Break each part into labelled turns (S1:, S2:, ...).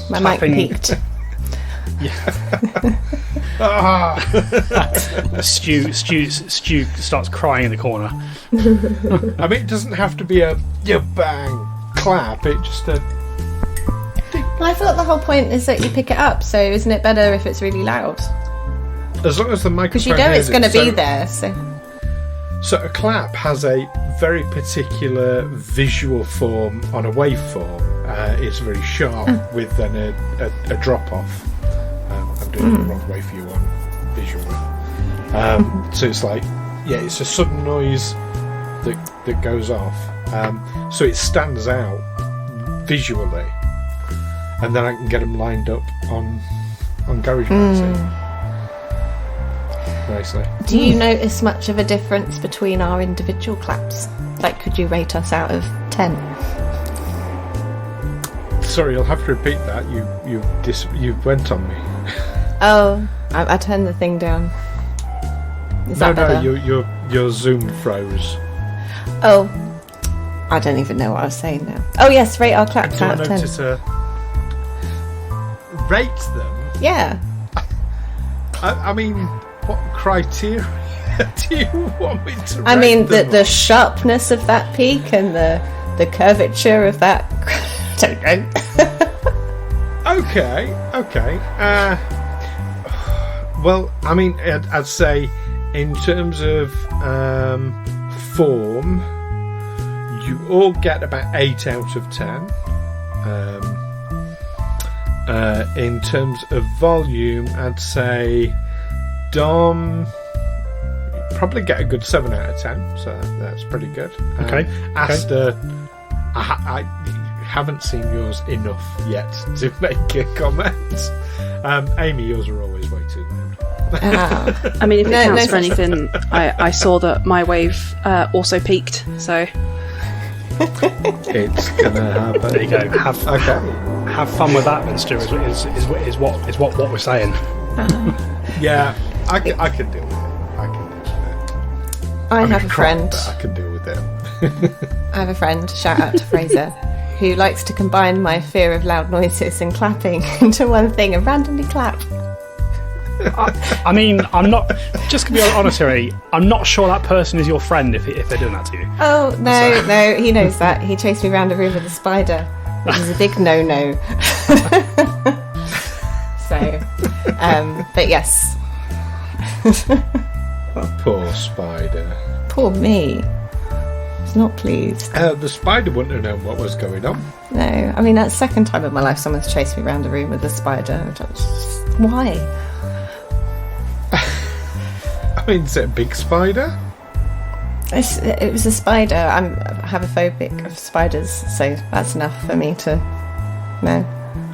S1: My mic peaked.
S2: Stu starts crying in the corner.
S3: I mean, it doesn't have to be a bang clap. It just
S1: Well, I thought the whole point is that you pick it up. So isn't it better if it's really loud?
S3: as long as the microphone.
S1: Because you know it's going to be there.
S3: So a clap has a very particular visual form on a waveform. It's very sharp with then a drop off. I'm doing it the wrong way for you on visually. So it's like, it's a sudden noise that goes off. So it stands out visually, and then I can get them lined up on GarageBand. Nicely.
S1: Do you notice much of a difference between our individual claps? Like, could you rate us out of 10?
S3: Sorry, you'll have to repeat that. You went on me.
S1: Oh, I turned the thing down. Is that better?
S3: your Zoom froze.
S1: Oh, I don't even know what I was saying now. Oh yes, rate our claps out of 10.
S3: Rate them?
S1: Yeah.
S3: I mean, what criteria do you want me to rate
S1: I mean,
S3: them
S1: the
S3: on?
S1: sharpness of that peak and the curvature of that. Don't know.
S3: Okay. Well, I mean, I'd say in terms of form, you all get about 8 out of 10. In terms of volume, I'd say Dom probably get a good 7 out of 10, so that's pretty good.
S2: Okay.
S3: Asta, I haven't seen yours enough yet to make a comment. Amy, yours are always way too loud.
S4: I mean, if it counts for anything, I saw that my wave also peaked, so
S3: It's gonna happen.
S2: There you go. Have fun with that, then, Stu. Is what we're saying.
S3: Yeah, I can deal with it.
S1: I have a friend.
S3: But I can deal with it.
S1: I have a friend, shout out to Fraser, who likes to combine my fear of loud noises and clapping into one thing and randomly clap.
S2: I mean, I'm not. Just to be honest here, I'm not sure that person is your friend if they're doing that to you.
S1: Oh, no, he knows that. He chased me around a room with a spider, which is a big no-no. So, but yes.
S3: Poor spider.
S1: Poor me. He's not pleased.
S3: The spider wouldn't have known what was going on.
S1: No, I mean, that's the second time in my life someone's chased me around a room with a spider. Why?
S3: I mean, is it a big spider?
S1: It was a spider. I'm hapophobic of spiders, so that's enough for me to know.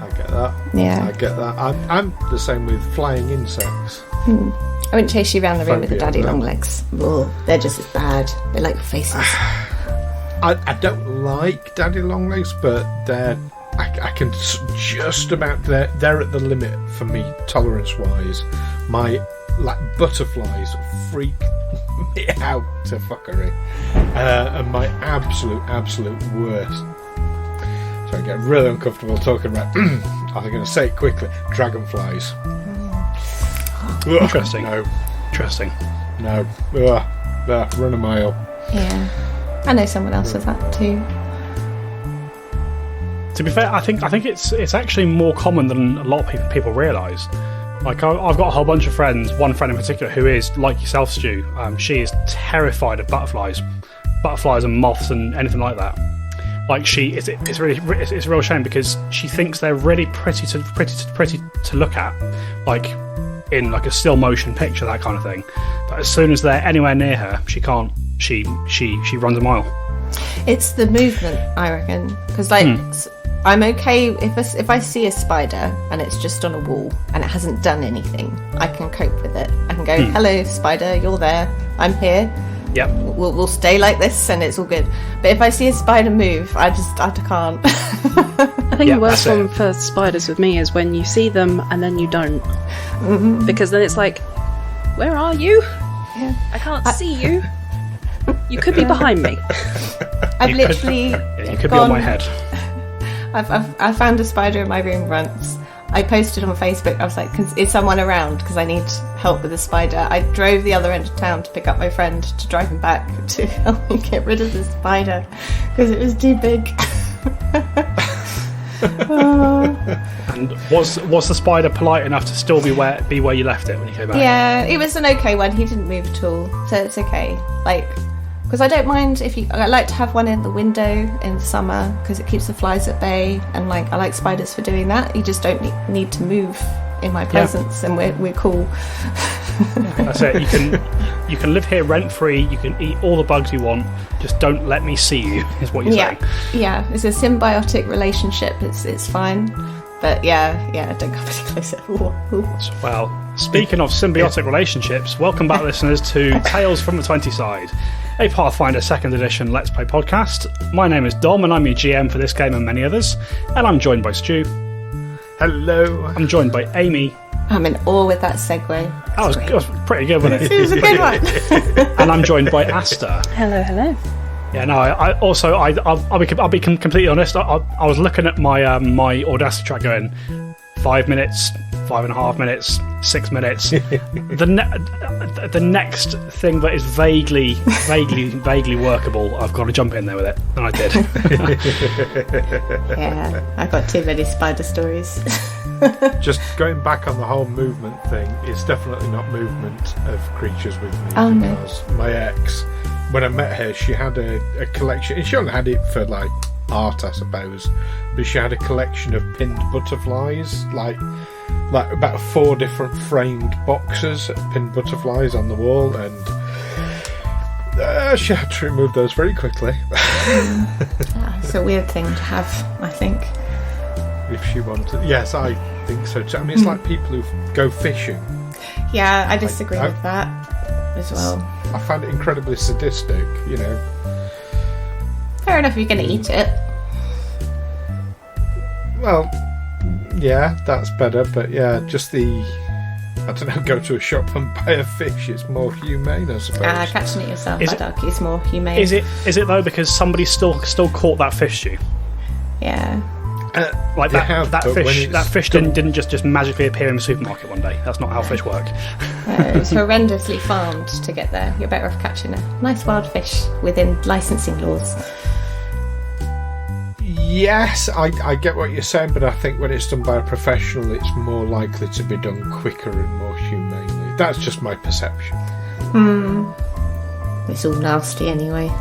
S3: I get that.
S1: Yeah.
S3: I get that. I'm the same with flying insects.
S1: I wouldn't chase you around the room with the daddy long legs. Ugh, they're just as bad. They like your faces.
S3: I don't like daddy long legs, but I can just about they're at the limit for me tolerance wise. My butterflies freak me out to fuckery, and my absolute worst. So I get really uncomfortable talking about. I'm going to say it quickly. Dragonflies.
S2: Interesting.
S3: No.
S2: Interesting.
S3: No. Run a mile.
S1: Yeah. I know someone else with that too.
S2: To be fair, I think it's actually more common than a lot of people realise. Like, I've got a whole bunch of friends, one friend in particular, who is, like yourself, Stu, she is terrified of butterflies and moths and anything like that. Like, it's a real shame because she thinks they're really pretty to look at, like in like a still motion picture, that kind of thing. But as soon as they're anywhere near her, she can't. She runs a mile.
S1: It's the movement, I reckon, because I'm okay if I see a spider and it's just on a wall and it hasn't done anything, I can cope with it. I can go, hello spider, you're there, I'm here.
S2: Yep.
S1: We'll stay like this and it's all good. But if I see a spider move, I can't.
S4: I think the worst one for spiders with me is when you see them and then you don't. Mm-hmm. Because then it's like, where are you?
S1: Yeah.
S4: I can't see you. You could be behind me.
S1: I've literally
S2: you could be on my head.
S1: I found a spider in my room once. I posted on Facebook. I was like, "Is someone around? Because I need help with a spider." I drove the other end of town to pick up my friend to drive him back to help me get rid of the spider because it was too big.
S2: And was the spider polite enough to still be where you left it when you came back?
S1: Yeah, it was an okay one. He didn't move at all, so it's okay. Like, because I don't mind I like to have one in the window in summer because it keeps the flies at bay, and like I like spiders for doing that. You just don't need to move in my presence, and we're cool.
S2: That's it. You can live here rent free. You can eat all the bugs you want. Just don't let me see you. Is what you're saying?
S1: Yeah. It's a symbiotic relationship. It's fine, but yeah. Don't come any closer. Ooh.
S2: Well, speaking of symbiotic relationships, welcome back, listeners, to Tales from the 20 Side, a Pathfinder 2nd Edition Let's Play podcast. My name is Dom, and I'm your GM for this game and many others. And I'm joined by Stu.
S3: Hello.
S2: I'm joined by Amy.
S1: I'm in awe with that segue.
S2: That was pretty good, wasn't it?
S1: It was a good one.
S2: And I'm joined by Asta.
S4: Hello.
S2: Yeah, no. I'll be completely honest. I was looking at my my Audacity track, going 5 minutes, 5.5 minutes, 6 minutes. The next thing that is vaguely workable, I've got to jump in there with it, and I did.
S1: Yeah, I got too many spider stories.
S3: Just going back on the whole movement thing, it's definitely not movement of creatures with me.
S1: Oh, no.
S3: Because my ex, when I met her, she had a collection, and she only had it for like art, I suppose, but she had a collection of pinned butterflies, like about 4 different framed boxes of pinned butterflies on the wall, and she had to remove those very quickly.
S1: It's a weird thing to have, I think.
S3: If she wanted. Yes, I think so too. I mean, it's like people who go fishing.
S1: Yeah, I disagree with that as well.
S3: I find it incredibly sadistic, you know.
S1: Fair enough, you're going to eat it.
S3: Well, yeah, that's better, but yeah, just I don't know, go to a shop and buy a fish, it's more humane, I suppose.
S1: Catching it yourself, I'd argue, is more humane.
S2: Is it though, because somebody still caught that fish, Stu?
S1: Yeah.
S2: Like that fish didn't just magically appear in the supermarket one day. That's not how fish work.
S1: It's horrendously farmed to get there. You're better off catching a nice wild fish within licensing laws.
S3: Yes, I get what you're saying, but I think when it's done by a professional, it's more likely to be done quicker and more humanely. That's just my perception.
S1: It's all nasty anyway.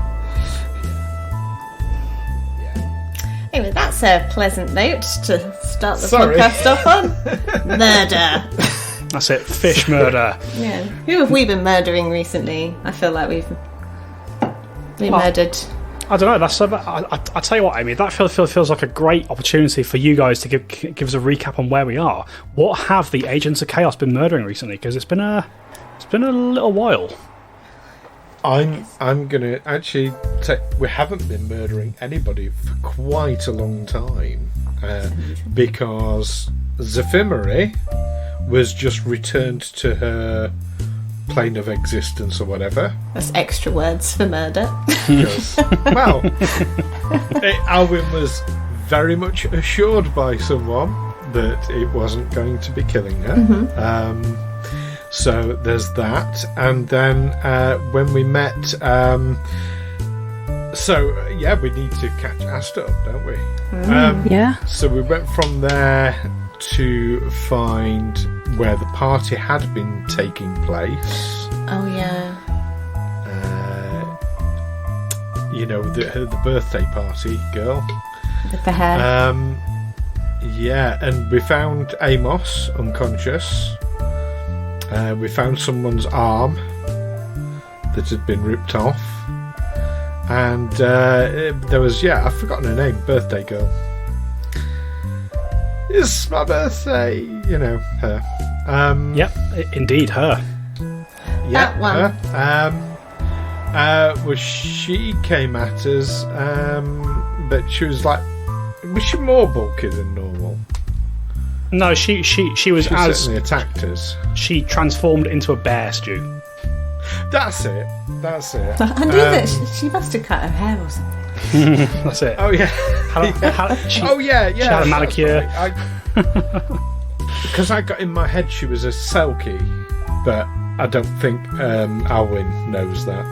S1: Anyway, that's a pleasant note to start the podcast off on. Murder.
S2: That's it, fish murder.
S1: Yeah. Who have we been murdering recently? I feel like we've murdered.
S2: I don't know. I tell you what, Amy. That feels like a great opportunity for you guys to give us a recap on where we are. What have the Agents of Chaos been murdering recently? Because it's been a little while.
S3: I'm gonna actually say we haven't been murdering anybody for quite a long time because Zephimeri was just returned to her plane of existence or whatever.
S1: That's extra words for murder.
S3: Well, Alwyn was very much assured by someone that it wasn't going to be killing her. So there's that, and then when we met, we need to catch Asta up, don't we?
S4: Yeah.
S3: So we went from there to find where the party had been taking place.
S1: Oh yeah.
S3: You know, the birthday party girl
S1: With the hair.
S3: Yeah, and we found Amos unconscious. We found someone's arm that had been ripped off, and there was I've forgotten her name. Birthday girl. It's my birthday, you know her.
S2: Yep, indeed her.
S3: Yeah,
S1: That one.
S3: Her. Well, she came at us, but she was she more bulky than normal?
S2: No, she was
S3: She certainly attacked us.
S2: She transformed into a bear, Stu.
S3: That's it.
S1: I knew that she must have cut her hair or something.
S2: That's it.
S3: Oh yeah.
S2: She
S3: She
S2: had a manicure.
S3: Because I got in my head she was a Selkie, but I don't think Alwyn knows that.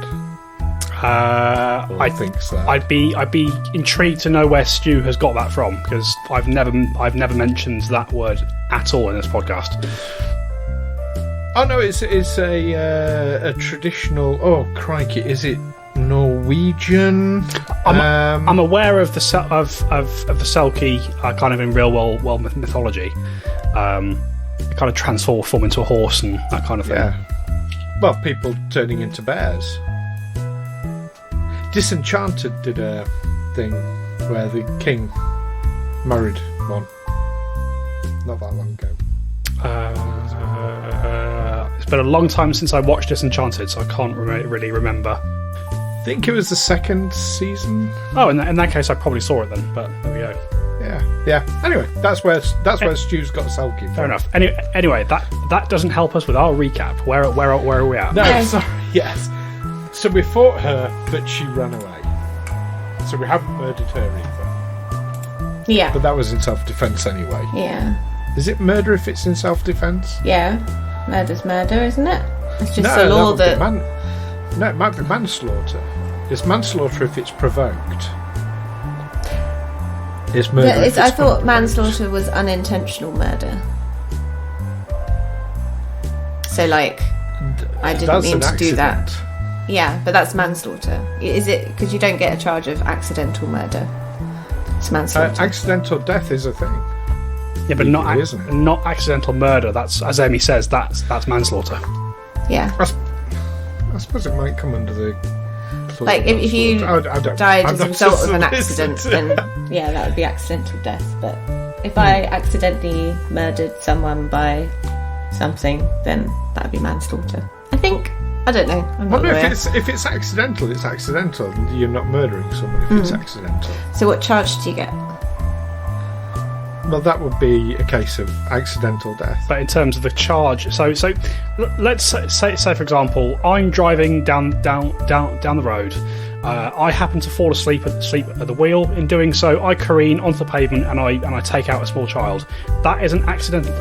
S2: I
S3: think so.
S2: I'd be intrigued to know where Stu has got that from, because I've never mentioned that word at all in this podcast.
S3: Oh no, it's a traditional. Oh crikey, is it Norwegian?
S2: I'm aware of the Selkie kind of in real world mythology. They kind of transform into a horse and that kind of thing.
S3: Yeah. Well, people turning into bears. Disenchanted did a thing where the king married one. Not that long ago.
S2: It's been a long time since I watched Disenchanted, so I can't really remember.
S3: I think it was the second season.
S2: Oh, in that case, I probably saw it then. But there we go.
S3: Yeah. Anyway, that's where Stu's got Selkie from.
S2: Fair enough. Anyway, that doesn't help us with our recap. Where are we at?
S3: No, sorry. Yes. So we fought her, but she ran away. So we haven't murdered her either.
S1: Yeah.
S3: But that was in self-defense anyway.
S1: Yeah.
S3: Is it murder if it's in self-defense?
S1: Yeah. Murder's murder, isn't it? It's just
S3: No,
S1: a law
S3: that
S1: that.
S3: would be no, it might be manslaughter. It's manslaughter if it's provoked. It's murder. If it's
S1: I thought
S3: unprovoked.
S1: manslaughter was unintentional murder. So, like, I didn't
S3: That's
S1: mean
S3: an
S1: to do that.
S3: accident.
S1: Yeah, but that's manslaughter. Is it? Because you don't get a charge of accidental murder. It's manslaughter.
S3: Accidental death is a thing.
S2: Yeah, but
S3: Legally, isn't it?
S2: not accidental murder. That's, as Amy says, that's manslaughter.
S1: Yeah.
S3: I suppose it might come under the.
S1: Like, if you
S3: I don't,
S1: died
S3: I'm
S1: as a
S3: not
S1: result of an
S3: solicitor.
S1: accident, then yeah, that would be accidental death. But if I accidentally murdered someone by something, then that would be manslaughter. I think. I don't know. I'm not
S3: Well, no,
S1: aware.
S3: if it's accidental, it's accidental. You're not murdering someone if it's accidental.
S1: So what charge do you get?
S3: Well, that would be a case of accidental death.
S2: But in terms of the charge, so let's say for example, I'm driving down the road. I happen to fall asleep at the wheel. In doing so, I careen onto the pavement and I take out a small child. That is an accidental.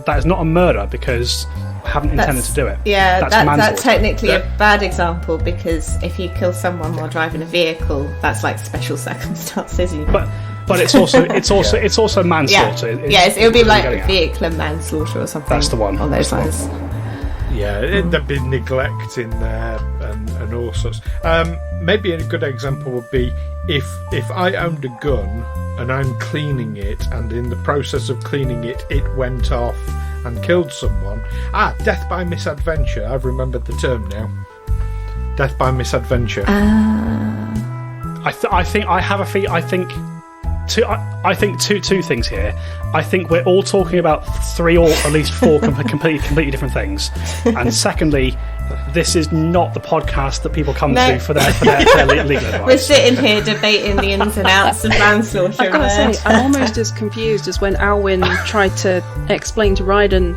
S2: That is not a murder because I haven't intended to do it.
S1: Yeah,
S2: that's
S1: that's technically a bad example, because if you kill someone while driving a vehicle, that's like special circumstances.
S2: But it's also manslaughter.
S1: Yes, it would be like
S2: getting at.
S1: vehicular manslaughter or something.
S2: That's the one.
S1: On those lines.
S3: Yeah, there'd be neglect in there and all sorts. Maybe a good example would be if I owned a gun and I'm cleaning it, and in the process of cleaning it, it went off and killed someone. Death by misadventure. I've remembered the term now. Death by misadventure.
S2: I think two things here. I think we're all talking about three or at least four completely different things. And secondly, this is not the podcast that people come to for their legal advice.
S1: We're sitting here debating the ins and outs of manslaughter.
S4: I've got to say, I'm almost as confused as when Alwyn tried to explain to Ryden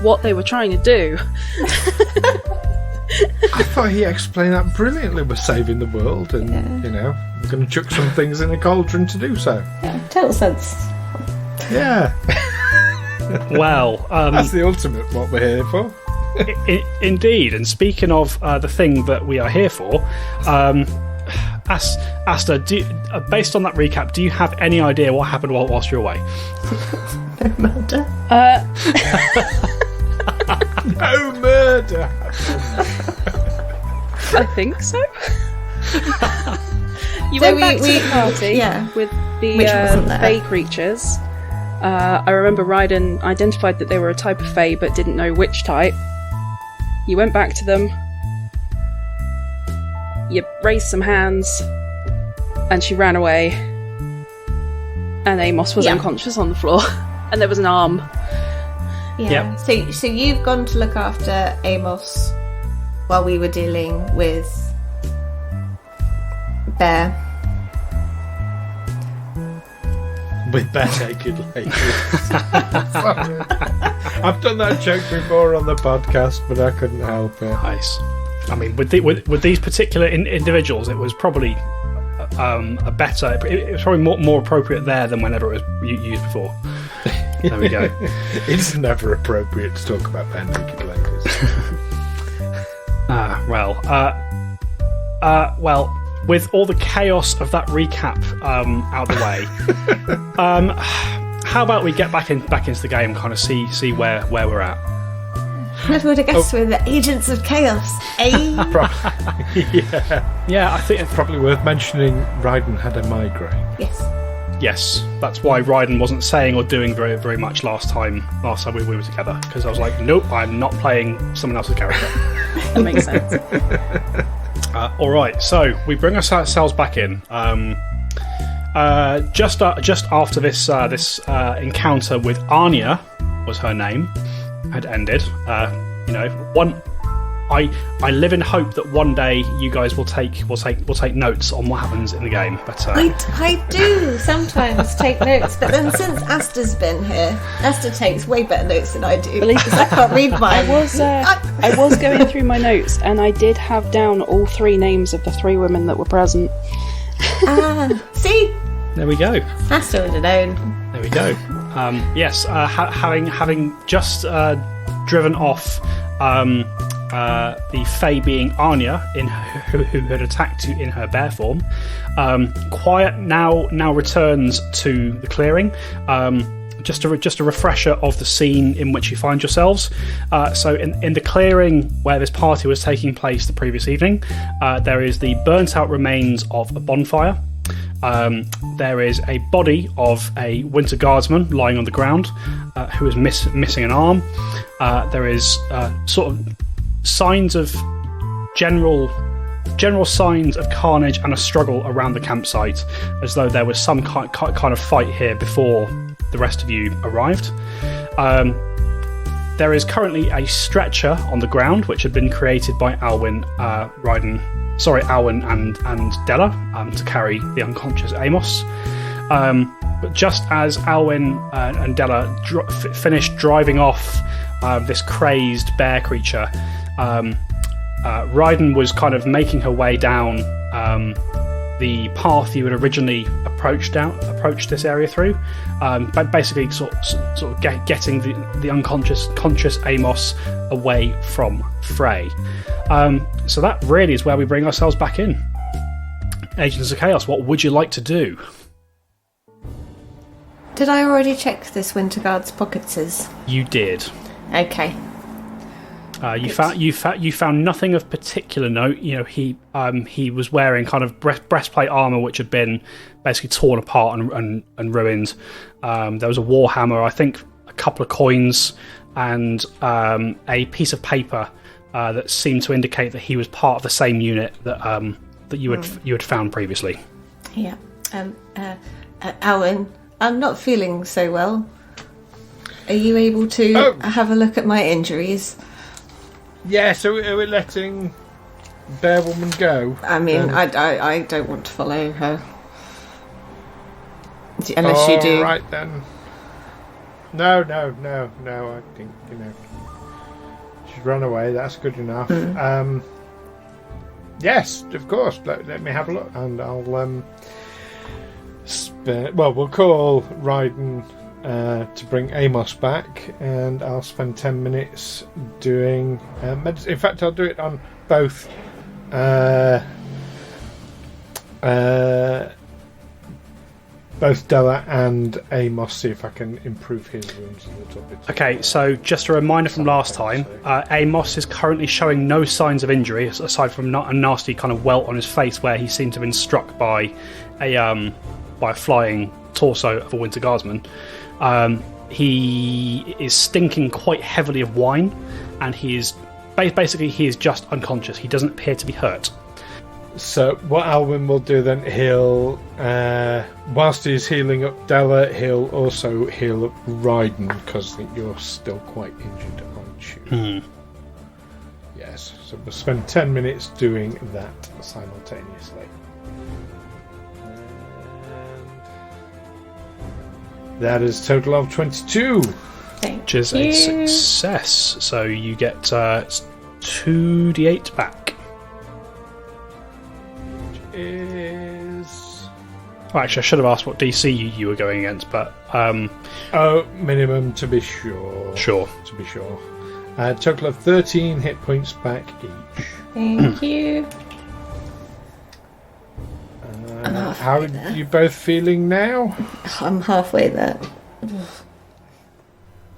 S4: what they were trying to do.
S3: I thought he explained that brilliantly. We're saving the world, and we're going to chuck some things in a cauldron to do so.
S1: Yeah, total sense.
S3: Yeah,
S2: Well,
S3: that's the ultimate what we're here for.
S2: Indeed. And speaking of the thing that we are here for, Asta, based on that recap, do you have any idea what happened whilst you're away?
S1: No murder.
S3: No murder.
S4: I think so. You
S1: So
S4: went back to the party with the
S1: Which wasn't there.
S4: Fae creatures. I remember Ryden identified that they were a type of Fae but didn't know which type. You went back to them. You raised some hands, and she ran away. And Amos was unconscious on the floor, and there was an arm.
S1: Yeah.
S2: Yep.
S1: So you've gone to look after Amos while we were dealing with Bear.
S3: With bare naked ladies. Sorry. I've done that joke before on the podcast, but I couldn't help it.
S2: Nice. I mean, with these particular individuals, it was probably a better. It's probably more appropriate there than whenever it was used before. There we go.
S3: It's never appropriate to talk about ventilators.
S2: Well, with all the chaos of that recap out of the way, how about we get back into the game, kind of see where we're at.
S1: Never would have guessed we're the agents of chaos, eh?
S3: Yeah,
S2: I think
S3: it's probably worth mentioning Raiden had a migraine.
S2: Yes, that's why Raiden wasn't saying or doing very, very much last time we were together, because I was like, nope, I'm not playing someone else's character.
S4: That makes sense.
S2: All right, so we bring ourselves back in. Just after this encounter with Anya, was her name, had ended. I live in hope that one day you guys will take notes on what happens in the game. But
S1: I do sometimes take notes, but then since Asta's been here, Asta takes way better notes than I do because I can't read mine.
S4: I was going through my notes, and I did have down all 3 names of the 3 women that were present.
S1: See?
S2: There we go.
S1: Asta would have known.
S2: There we go. Yes, having just driven off the Fae being Anya, who had attacked you in her bear form, Quiet now returns to the clearing. Just a refresher of the scene in which you find yourselves. So in the clearing where this party was taking place the previous evening, there is the burnt out remains of a bonfire. There is a body of a winter guardsman lying on the ground who is missing an arm. There is sort of signs of general signs of carnage and a struggle around the campsite, as though there was some kind of fight here before the rest of you arrived. There is currently a stretcher on the ground which had been created by Alwyn and Della to carry the unconscious Amos. But just as Alwyn and Della finished driving off this crazed bear creature, Raiden was kind of making her way down the path you had originally approached this area through, but basically sort of getting the conscious Amos away from Frey. So that really is where we bring ourselves back in. Agents of Chaos, what would you like to do?
S1: Did I already check this Winter Guard's pockets?
S2: You did.
S1: Okay.
S2: You found nothing of particular note. You know, he was wearing kind of breastplate armor which had been basically torn apart and ruined. There was a warhammer, I think, a couple of coins, and a piece of paper that seemed to indicate that he was part of the same unit that you had found previously.
S1: Yeah. Alan, I'm not feeling so well. Are you able to have a look at my injuries?
S3: Yeah, so are we letting Bear Woman go?
S1: I mean, I don't want to follow her. Unless you do.
S3: Right then. No, I think, she's run away, that's good enough. Yes, of course, let me have a look, and I'll we'll call Raiden to bring Amos back, and I'll spend 10 minutes doing medicine. In fact, I'll do it on both Della and Amos, see if I can improve his wounds a little bit.
S2: Okay, so just a reminder from last time, Amos is currently showing no signs of injury, aside from a nasty kind of welt on his face where he seemed to have been struck by a flying torso of a Winter Guardsman. He is stinking quite heavily of wine, and he is just unconscious. He doesn't appear to be hurt.
S3: So what Alwyn will do then, he'll whilst he's healing up Della, he'll also heal up Raiden, because you're still quite injured, aren't you? Yes, so we'll spend 10 minutes doing that simultaneously. That is a total of 22.
S2: Which is a success. So you get 2d8 back.
S3: Which is
S2: Well, actually, I should have asked what DC you were going against, but
S3: minimum to be sure.
S2: Sure.
S3: To be sure. Total of 13 hit points back each.
S1: Thank you.
S3: How are you both feeling now?
S1: I'm halfway there.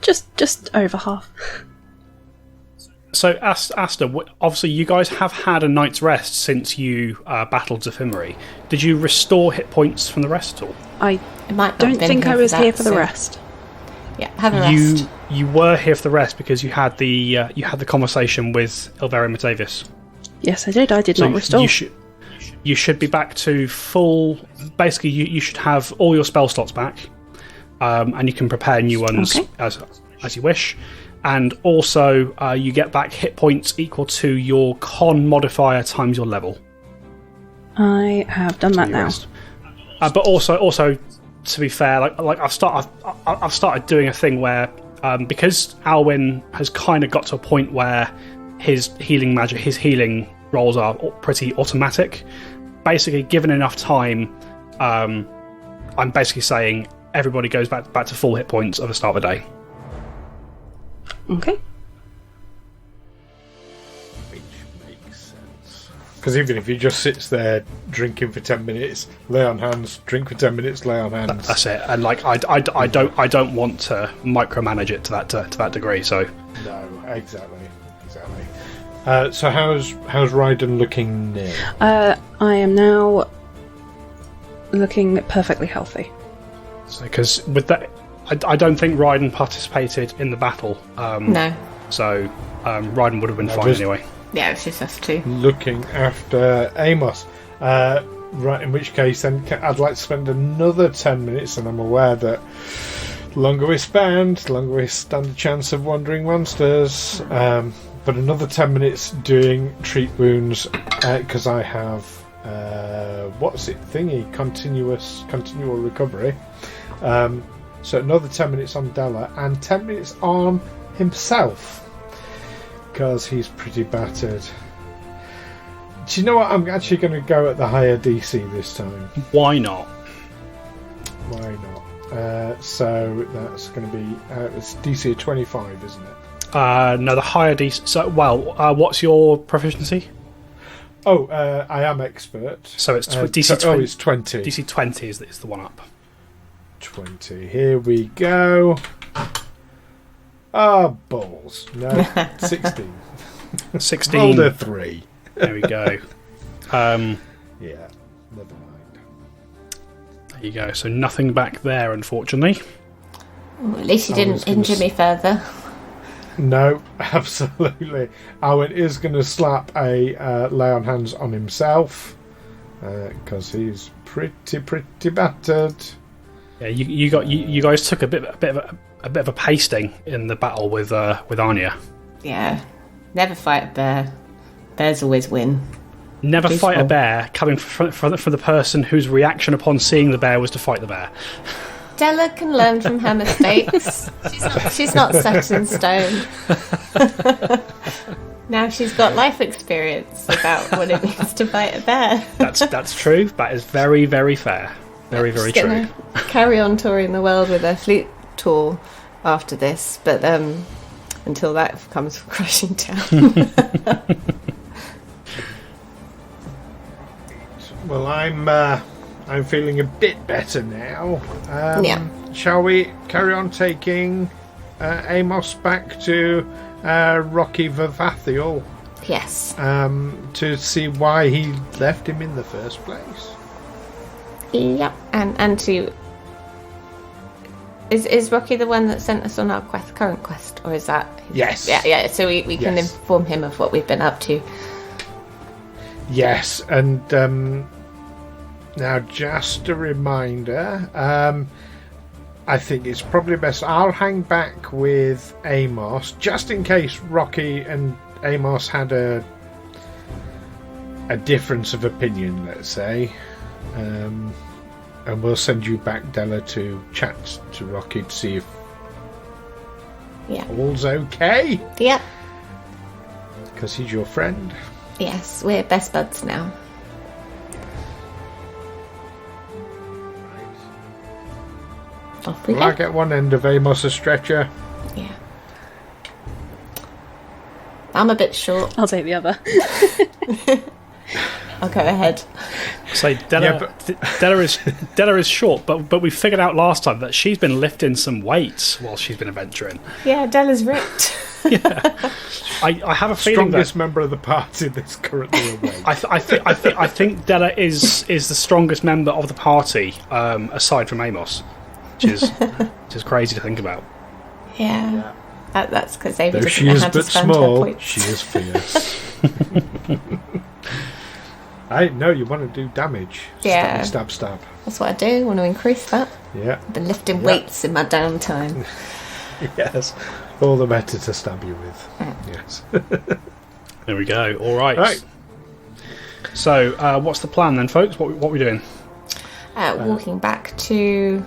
S4: Just over half.
S2: So, Asta, obviously you guys have had a night's rest since you battled Zephimeri. Did you restore hit points from the rest at all?
S4: I
S1: Might not
S4: don't
S1: have been
S4: think I was
S1: that,
S4: here for the
S1: so-
S4: rest.
S1: Yeah, have a rest.
S2: You were here for the rest because you had the conversation with Ilvera Matavis.
S4: Yes, I did. I did not restore.
S2: You should be back to full. Basically, you should have all your spell slots back, and you can prepare new ones as you wish. And also, you get back hit points equal to your con modifier times your level.
S4: I have done that now.
S2: But also, to be fair, like I've started doing a thing where because Alwyn has kind of got to a point where his healing rolls are pretty automatic. Basically, given enough time, I'm basically saying everybody goes back to full hit points at the start of the day.
S4: Okay.
S3: Which makes sense. Because even if he just sits there drinking for 10 minutes, lay on hands, drink for 10 minutes, lay on hands.
S2: That's it. And like I don't want to micromanage it to that degree. So
S3: No, exactly. So how's Raiden looking now?
S4: I am now looking perfectly healthy.
S2: because with that, I don't think Raiden participated in the battle.
S1: No.
S2: So Raiden would have been fine
S3: just-
S2: anyway.
S1: Yeah, it's just us two.
S3: Looking after Amos. Right, in which case then I'd like to spend another 10 minutes, and I'm aware that the longer we stand a chance of wandering monsters. But another 10 minutes doing treat wounds, because I have continual recovery. So another 10 minutes on Della and 10 minutes on himself, because he's pretty battered. Do you know what? I'm actually going to go at the higher DC this time.
S2: Why not?
S3: Why not? So that's going to be it's DC of 25, isn't it?
S2: No, the higher DC. So, what's your proficiency?
S3: I am expert.
S2: So it's DC 20.
S3: It's 20.
S2: DC 20 is the one up.
S3: 20. Here we go. Ah, balls. No, 16.
S2: 16.
S3: Rolled a 3.
S2: There we go.
S3: Yeah, never mind.
S2: There you go. So nothing back there, unfortunately.
S1: Well, at least you didn't injure me further.
S3: No, absolutely. Owen is going to slap a lay on hands on himself, because he's pretty battered.
S2: Yeah, you guys took a bit of a pasting in the battle with Anya.
S1: Yeah. Never fight a bear. Bears always win.
S2: Never fight a bear, coming from the person whose reaction upon seeing the bear was to fight the bear.
S1: Della can learn from her mistakes. She's not set in stone. Now she's got life experience about what it means to fight a bear.
S2: That's true. That is very, very fair. Very, very
S1: She's
S2: true.
S1: gonna carry on touring the world with her flute tour after this, but until that comes crashing down.
S3: Well, I'm feeling a bit better now.
S1: Yeah.
S3: Shall we carry on taking Amos back to Rocky Ravathiel
S1: Yes.
S3: to see why he left him in the first place?
S1: Yep. And to... Is Rocky the one that sent us on our current quest, or is that...
S3: Yes.
S1: Yeah, so we can
S3: Yes.
S1: inform him of what we've been up to.
S3: Yes, and now just a reminder, I think it's probably best I'll hang back with Amos, just in case Rocky and Amos had a difference of opinion, let's say. And we'll send you back, Della, to chat to Rocky to see if all's okay.
S1: Yep.
S3: Because he's your friend.
S1: Yes, we're best buds now. Off we
S3: Will
S1: go.
S3: I get one end of Amos a stretcher?
S1: Yeah. I'm a bit short.
S4: I'll take the other.
S1: I'll go ahead.
S2: So Della is short, but we figured out last time that she's been lifting some weights while she's been adventuring.
S1: Yeah, Della's ripped.
S2: I have a feeling
S3: Strongest
S2: that
S3: member of the party that's currently away.
S2: I think Della is the strongest member of the party, aside from Amos, which is crazy to think about.
S1: Yeah. That's because Amy
S3: Though
S1: doesn't
S3: she
S1: know
S3: is
S1: how to
S3: but
S1: spend her
S3: small,
S1: points.
S3: she is fierce. No, you want to do damage.
S1: Yeah.
S3: Stab.
S1: That's what I do. Want to increase that.
S3: Yeah.
S1: I've been lifting weights in my downtime.
S3: Yes. All the better to stab you with. Yes.
S2: There we go. All right.
S3: Right.
S2: So, what's the plan then, folks? What are we doing?
S1: Walking back to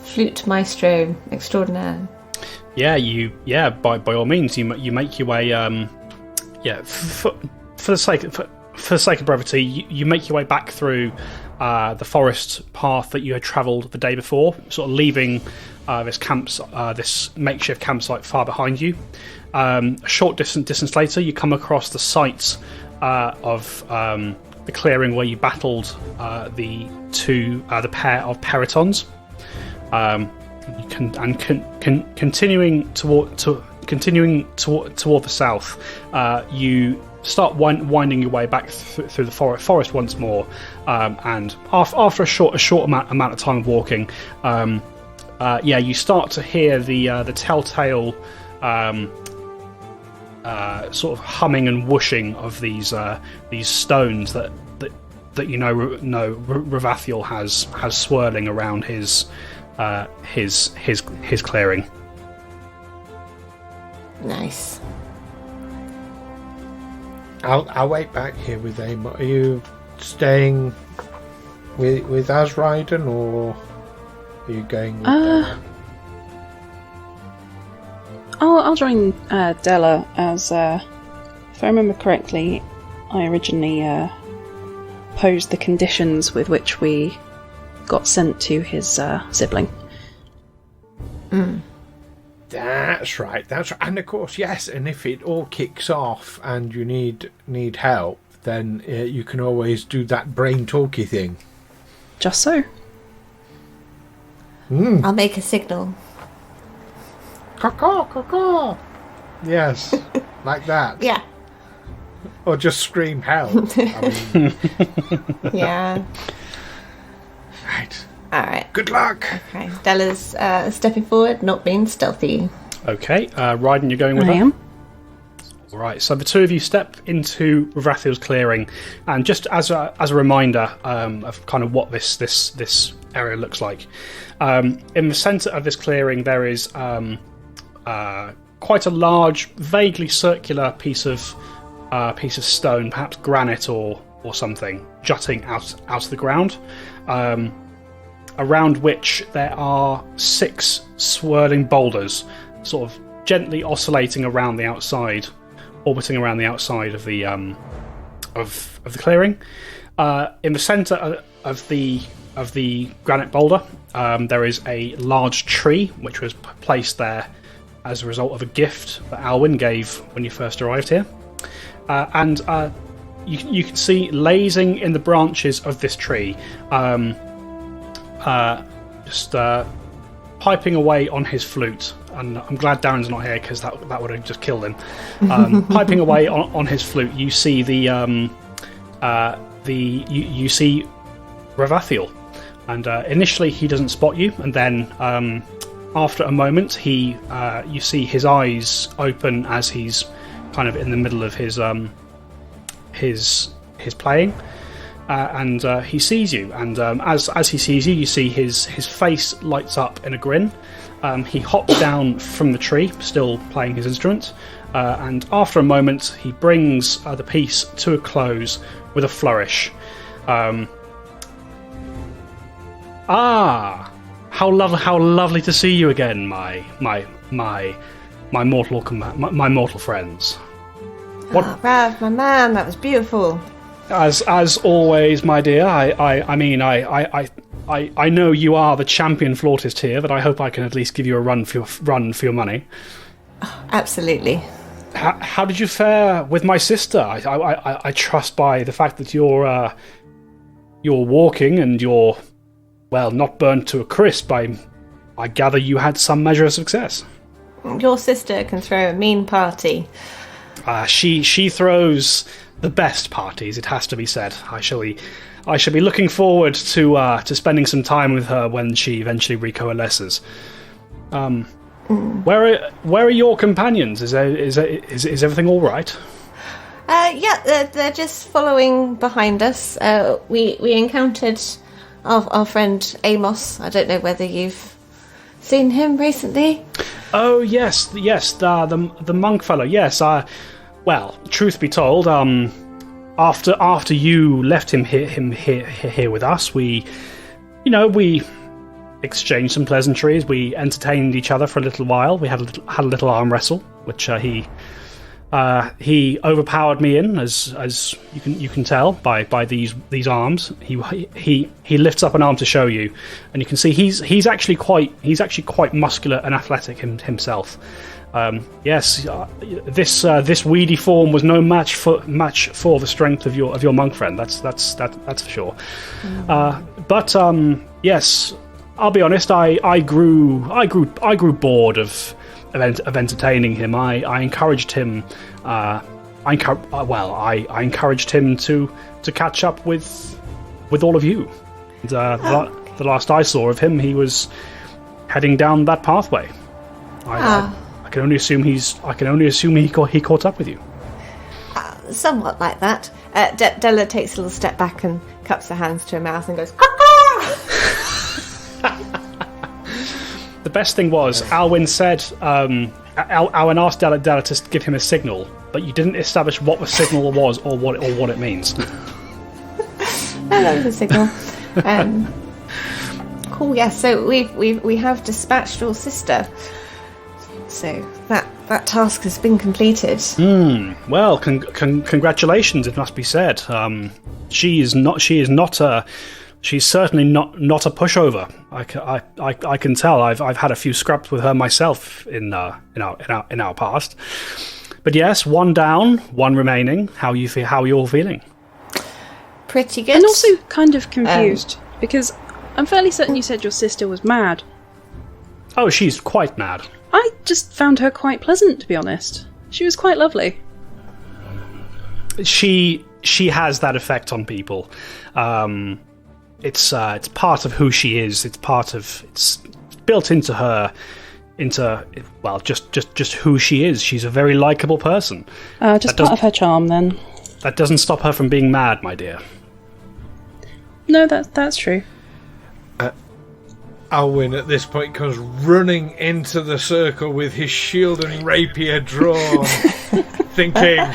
S1: Flute Maestro Extraordinaire.
S2: Yeah. By all means, you make your way. For the sake of brevity, you make your way back through the forest path that you had travelled the day before, sort of leaving this makeshift campsite far behind you. A short distance later, you come across the site of the clearing where you battled the pair of peritons. Continuing toward the south, you start winding your way back through the forest once more, and after a short amount of time of walking, you start to hear the telltale sort of humming and whooshing of these stones that Ravathiel has swirling around his clearing.
S1: Nice.
S3: I'll wait back here with Amos. Are you staying with Azraiden, or are you going with Della?
S4: I'll join Della, as if I remember correctly, I originally posed the conditions with which we got sent to his sibling.
S3: That's right. And of course, yes, and if it all kicks off and you need help, then you can always do that brain talky thing.
S4: Just so.
S1: I'll make a signal.
S3: Caw, caw, caw. Yes, like that.
S1: Yeah.
S3: Or just scream help. I mean,
S1: Yeah.
S3: right.
S1: All right.
S3: Good luck.
S1: Okay. Della's stepping forward, not being stealthy.
S2: Okay, Raiden, you're going with
S4: I
S2: her?
S4: am.
S2: All right, so the two of you step into Ravathiel's clearing, and just as a reminder of kind of what this area looks like, in the centre of this clearing there is quite a large, vaguely circular piece of stone, perhaps granite or something, jutting out of the ground, around which there are 6 swirling boulders, sort of gently oscillating around the outside, orbiting around the outside of the clearing. In the centre of the granite boulder, there is a large tree which was placed there as a result of a gift that Alwyn gave when you first arrived here, and you can see lazing in the branches of this tree, just piping away on his flute. And I'm glad Darren's not here because that would have just killed him. Piping away on his flute, you see you see Ravathiel, and initially he doesn't spot you, and then after a moment you see his eyes open as he's kind of in the middle of his playing, and he sees you, and as he sees you, you see his face lights up in a grin. He hops down from the tree, still playing his instrument, and after a moment he brings the piece to a close with a flourish. How lovely to see you again, my mortal friends. What?
S1: Oh, Rav, my man, that was beautiful.
S2: As always, my dear. I I know you are the champion flautist here, but I hope I can at least give you a run for your money.
S1: Absolutely.
S2: How did you fare with my sister? I trust by the fact that you're walking and you're, well, not burnt to a crisp. I gather you had some measure of success.
S1: Your sister can throw a mean party.
S2: She throws the best parties, it has to be said. I shall be looking forward to spending some time with her when she eventually recoalesces. Where are your companions? Is everything all right?
S1: Yeah, they're just following behind us. We encountered our friend Amos. I don't know whether you've seen him recently.
S2: Oh yes, the monk fellow. Yes. Well, truth be told, after you left him here with us, we exchanged some pleasantries. We entertained each other for a little while. We had a little arm wrestle, which he overpowered me in, as you can tell by these arms. He lifts up an arm to show you, and you can see he's actually quite muscular and athletic himself. Yes, this weedy form was no match for the strength of your monk friend. That's for sure. But yes, I'll be honest. I grew bored of entertaining him. I encouraged him. I encouraged him to catch up with all of you. And, the last I saw of him, he was heading down that pathway. I can only assume he caught up with you.
S1: Somewhat like that. Della takes a little step back and cups her hands to her mouth and goes,
S2: The best thing was, Alwyn said, Alwyn asked Della to give him a signal, but you didn't establish what the signal was or what it means.
S1: That was a signal. Cool. Yeah. So we have dispatched your sister. So that task has been completed.
S2: Well, congratulations. It must be said. She's certainly not a pushover. I can tell. I've had a few scraps with her myself in our past. But yes, one down, one remaining. How you're feeling?
S1: Pretty good.
S4: And also kind of confused because I'm fairly certain you said your sister was mad.
S2: Oh, she's quite mad.
S4: I just found her quite pleasant, to be honest. She was quite lovely.
S2: She has that effect on people. It's part of who she is. It's built into her, just who she is. She's a very likable person.
S4: Just part of her charm, then.
S2: That doesn't stop her from being mad, my dear.
S4: No, that's true.
S3: Alwyn at this point comes running into the circle with his shield and rapier drawn, thinking,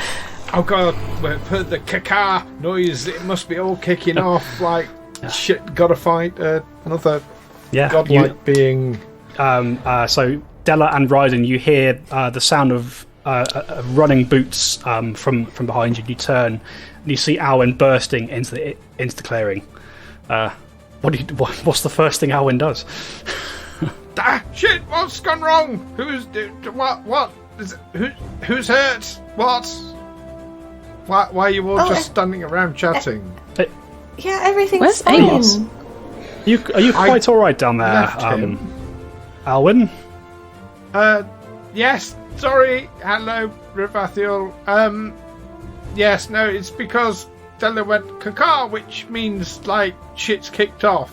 S3: "Oh God, we've heard the caca noise. It must be all kicking off. Like, shit, gotta fight another godlike being."
S2: So Della and Ryden, you hear the sound of running boots from behind you. You turn and you see Alwyn bursting into the clearing. What's the first thing Alwyn does?
S3: Shit! What's gone wrong? Who's hurt? What? Why are you all just standing around chatting?
S1: Yeah, everything's
S4: Where's
S1: fine.
S4: Amos?
S2: Are you quite all right down there, Alwyn?
S3: Yes. Sorry. Hello, Ravathiel. Yes. No. It's because Della went caca, which means like shit's kicked off.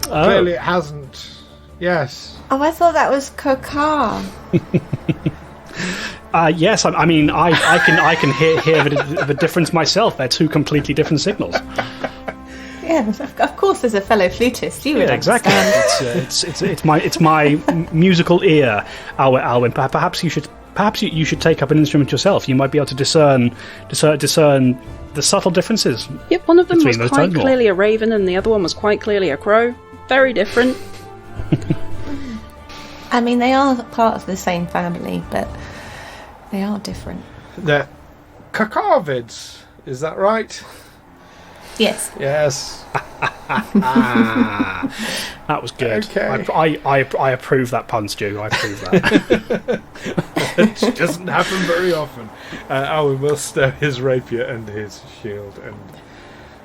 S2: Oh.
S3: Clearly, it hasn't. Yes.
S1: Oh, I thought that was caca.
S2: Yes, I mean, I can hear the difference myself. They're two completely different signals.
S1: Yeah, of course. There's a fellow flutist. You would
S2: exactly. It's my musical ear, Alwyn. Perhaps you should take up an instrument yourself. You might be able to discern the subtle differances.
S4: Yep, one of them was
S2: those
S4: quite
S2: tones.
S4: clearly a raven, and the other one was quite clearly a crow. Very different.
S1: I mean, they are part of the same family, but they are different.
S3: They're cacavids. Is that right?
S1: Yes.
S3: Yes.
S2: That was good.
S3: Okay.
S2: I approve that pun, Stu. I approve that.
S3: It doesn't happen very often. Owen will stow his rapier and his shield and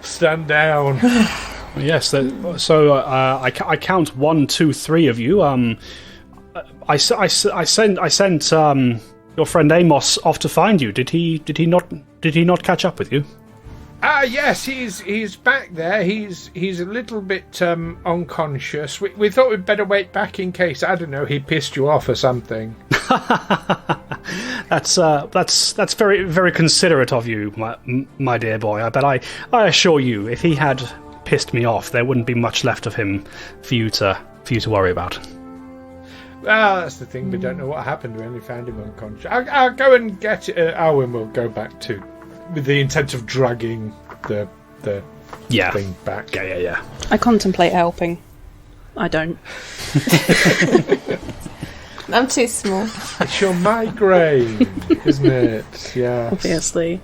S3: stand down.
S2: Yes. I count 1, 2, 3 of you. I sent your friend Amos off to find you. Did he not catch up with you?
S3: Yes, he's back there. He's a little bit unconscious. We thought we'd better wait back in case, I don't know, he pissed you off or something.
S2: That's very, very considerate of you, my dear boy. But I assure you, if he had pissed me off, there wouldn't be much left of him for you to worry about.
S3: Well, that's the thing. We don't know what happened when we found him unconscious. I'll go and get it. Owen will go back to, with the intent of dragging the thing back.
S2: Yeah.
S4: I contemplate helping. I don't.
S1: I'm too small.
S3: It's your migraine, isn't it? Yeah.
S4: Obviously.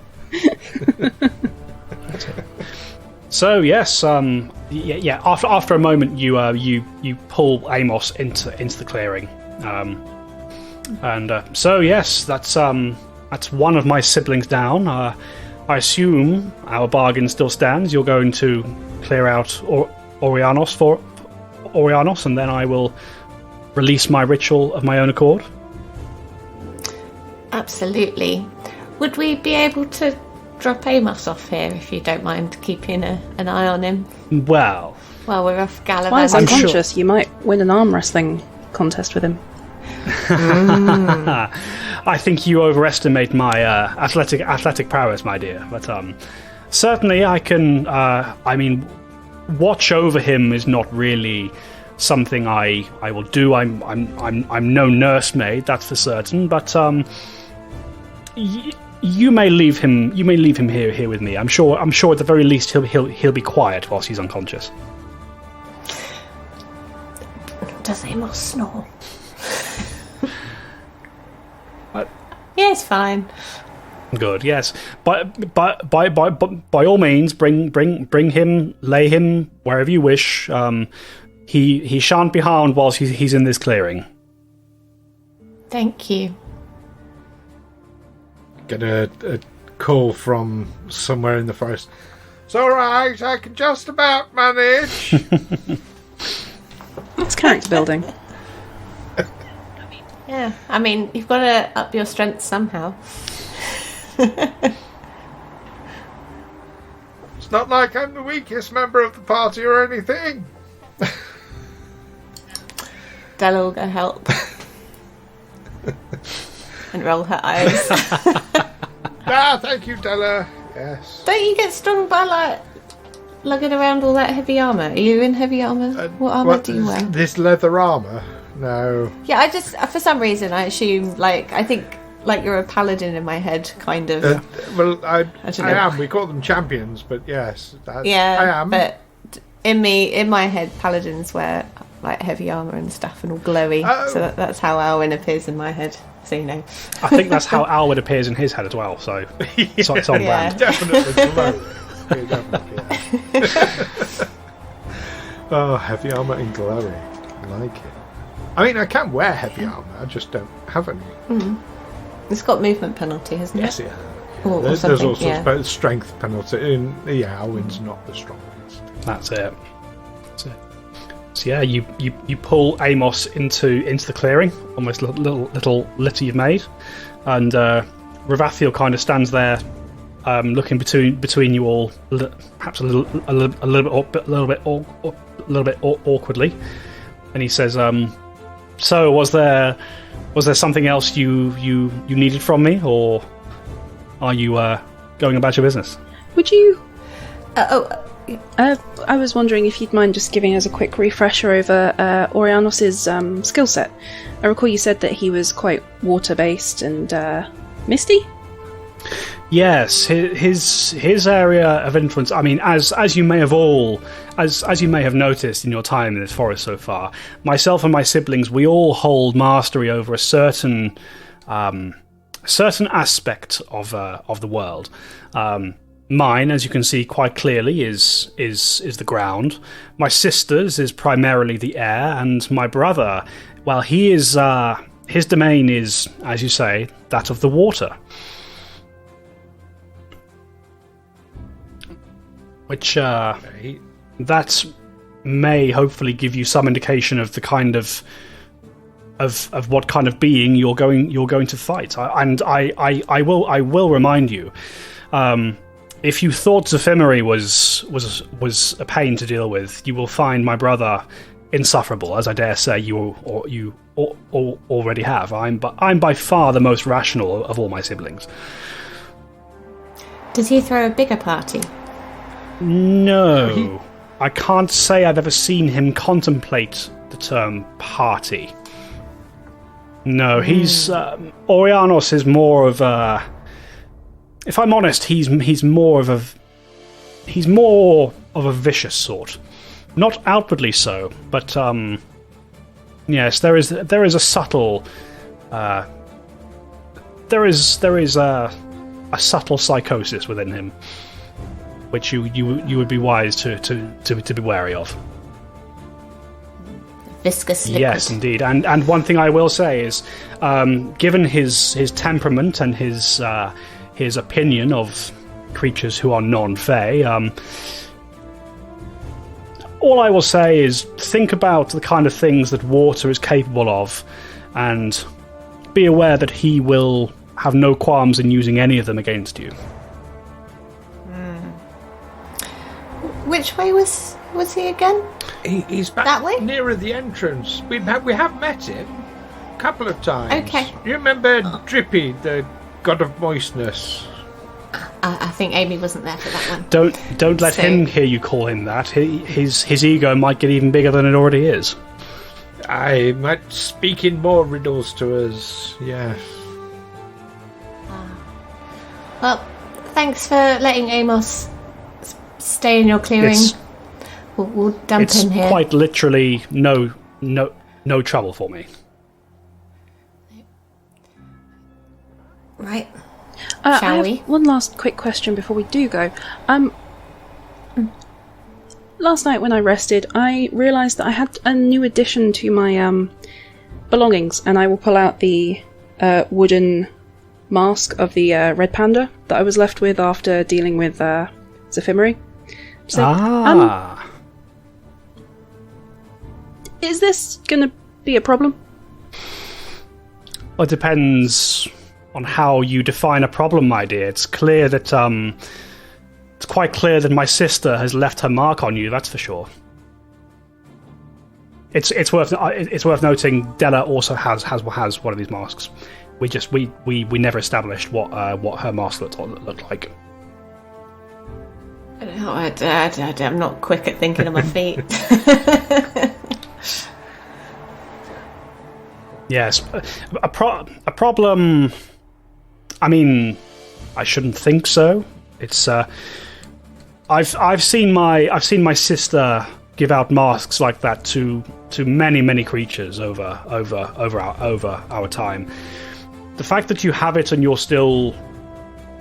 S2: So yes, After a moment, you pull Amos into the clearing, so yes, that's one of my siblings down. I assume our bargain still stands. You're going to clear out Orianos, and then I will release my ritual of my own accord.
S1: Absolutely. Would we be able to drop Amos off here, if you don't mind keeping an eye on him?
S2: Well,
S1: while we're off gallivanting.
S4: While he's unconscious, you might win an arm wrestling contest with him.
S2: I think you overestimate my athletic prowess, my dear. But certainly, I can. Watch over him is not really something I will do. I'm no nursemaid, that's for certain. But you may leave him here with me. I'm sure at the very least he'll be quiet whilst he's unconscious.
S1: Does Amos snore? Yeah, it's fine.
S2: Good. Yes, but by all means, bring him, lay him wherever you wish. He shan't be harmed whilst he's in this clearing.
S1: Thank you.
S3: Get a call from somewhere in the forest. It's all right. I can just about manage.
S4: It's character building.
S1: Yeah, I mean, you've got to up your strength somehow.
S3: It's not like I'm the weakest member of the party or anything.
S1: Della will go help. And roll her eyes.
S3: Thank you, Della. Yes.
S1: Don't you get stung by, lugging around all that heavy armour? Are you in heavy armour? What armour do you wear?
S3: This leather armour? No.
S1: Yeah, I just, for some reason, I assume, I think, you're a paladin in my head, kind of.
S3: I am. We call them champions, but yes. I am.
S1: But in my head, paladins wear, heavy armour and stuff and all glowy. Oh. So that's how Alwyn appears in my head. So, you know.
S2: I think that's how Alwyn appears in his head as well, so it's on brand.
S3: Definitely glowy. Oh, heavy armour and glowy. I like it. I mean, I can wear heavy armour, I just don't have any.
S1: Mm. It's got movement penalty, hasn't it?
S3: Yes, it has. Yeah. There's all sorts of strength penalty. Alwyn's not the strongest.
S2: That's it. So yeah, you pull Amos into the clearing, almost little litter you've made, and Ravathiel kind of stands there, looking between you all, perhaps a little bit awkwardly, and he says, "So was there something else you needed from me, or are you going about your business?"
S4: Would you? I was wondering if you'd mind just giving us a quick refresher over Orianos' skill set. I recall you said that he was quite water-based and misty?
S2: Yes, his area of influence. I mean, as you may have noticed in your time in this forest so far, myself and my siblings, we all hold mastery over a certain aspect of the world. Mine, as you can see quite clearly, is the ground. My sister's is primarily the air, and my brother, well, he is his domain is, as you say, that of the water. Which that may hopefully give you some indication of the kind of what kind of being you're going to fight. I will remind you. If you thought Zephimeri was a pain to deal with, you will find my brother insufferable, as I dare say you already have. I'm by far the most rational of all my siblings.
S1: Does he throw a bigger party?
S2: No. I can't say I've ever seen him contemplate the term party. No, he's... Orianos is more of a... If I'm honest, he's more of a vicious sort. Not outwardly so, but yes, there is a subtle there is a subtle psychosis within him, which you would be wise to be wary of.
S1: Viscous liquid.
S2: Yes, indeed, and one thing I will say is, given his temperament and his opinion of creatures who are non-fey, all I will say is think about the kind of things that water is capable of, and be aware that he will have no qualms in using any of them against you.
S1: Which way was he again?
S3: He's back
S1: That way?
S3: nearer the entrance. We have met him a couple of times.
S1: Okay.
S3: You remember Drippy, the god of moistness?
S1: I think Amy wasn't there for that one.
S2: Don't let him hear you call him that. His ego might get even bigger than it already is.
S3: I might speak in more riddles to us. Yes.
S1: Well, thanks for letting Amos stay in your clearing. We'll dump him here.
S2: It's quite literally no trouble for me.
S1: Right.
S4: I
S1: we?
S4: have one last quick question before we do go. Last night when I rested, I realised that I had a new addition to my belongings, and I will pull out the wooden mask of the red panda that I was left with after dealing with Zephimeri. So, is this going to be a problem?
S2: Well, it depends on how you define a problem, my dear. It's clear that it's quite clear that my sister has left her mark on you. That's for sure. It's worth noting. Della also has one of these masks. We never established what her mask looked like.
S1: I don't know, I'm not quick at thinking on my feet.
S2: Yes, a problem. I mean, I shouldn't think so. It's I've seen my sister give out masks like that to many creatures over our time. The fact that you have it and you're still,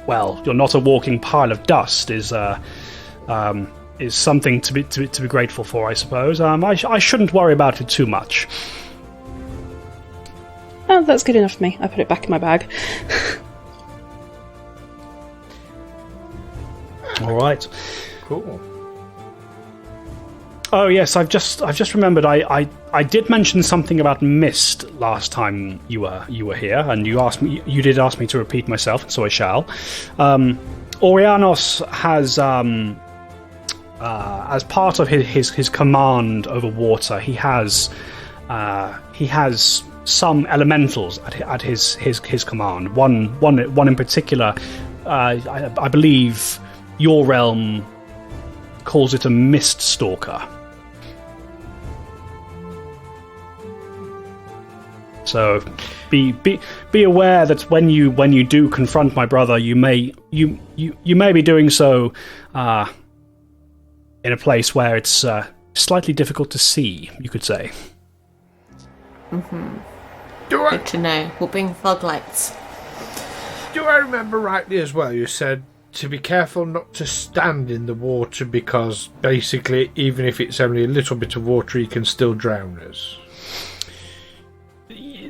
S2: well, you're not a walking pile of dust is something to be grateful for, I suppose. I shouldn't worry about it too much.
S4: Oh, that's good enough for me. I put it back in my bag.
S2: All right.
S3: Cool.
S2: Oh yes, I've just remembered. I did mention something about mist last time you were here, and you did ask me to repeat myself, so I shall. Orianos has as part of his command over water, he has some elementals at his command. One in particular, I believe your realm calls it a mist stalker. So be aware that when you do confront my brother, you may be doing so in a place where it's slightly difficult to see, you could say.
S1: Mm-hmm. Good to know. We'll bring fog lights.
S3: Do I remember rightly as well? You said to be careful not to stand in the water, because basically, even if it's only a little bit of water, he can still drown us.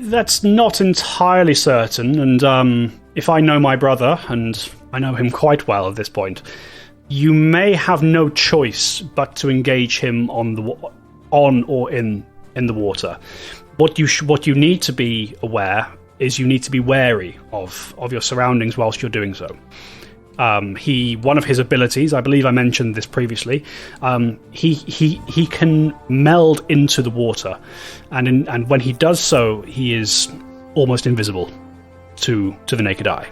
S2: That's not entirely certain, and if I know my brother, and I know him quite well at this point, you may have no choice but to engage him on or in the water. What you need to be aware is you need to be wary of your surroundings whilst you're doing so. One of his abilities, I believe I mentioned this previously, he can meld into the water, and when he does so, he is almost invisible to the naked eye.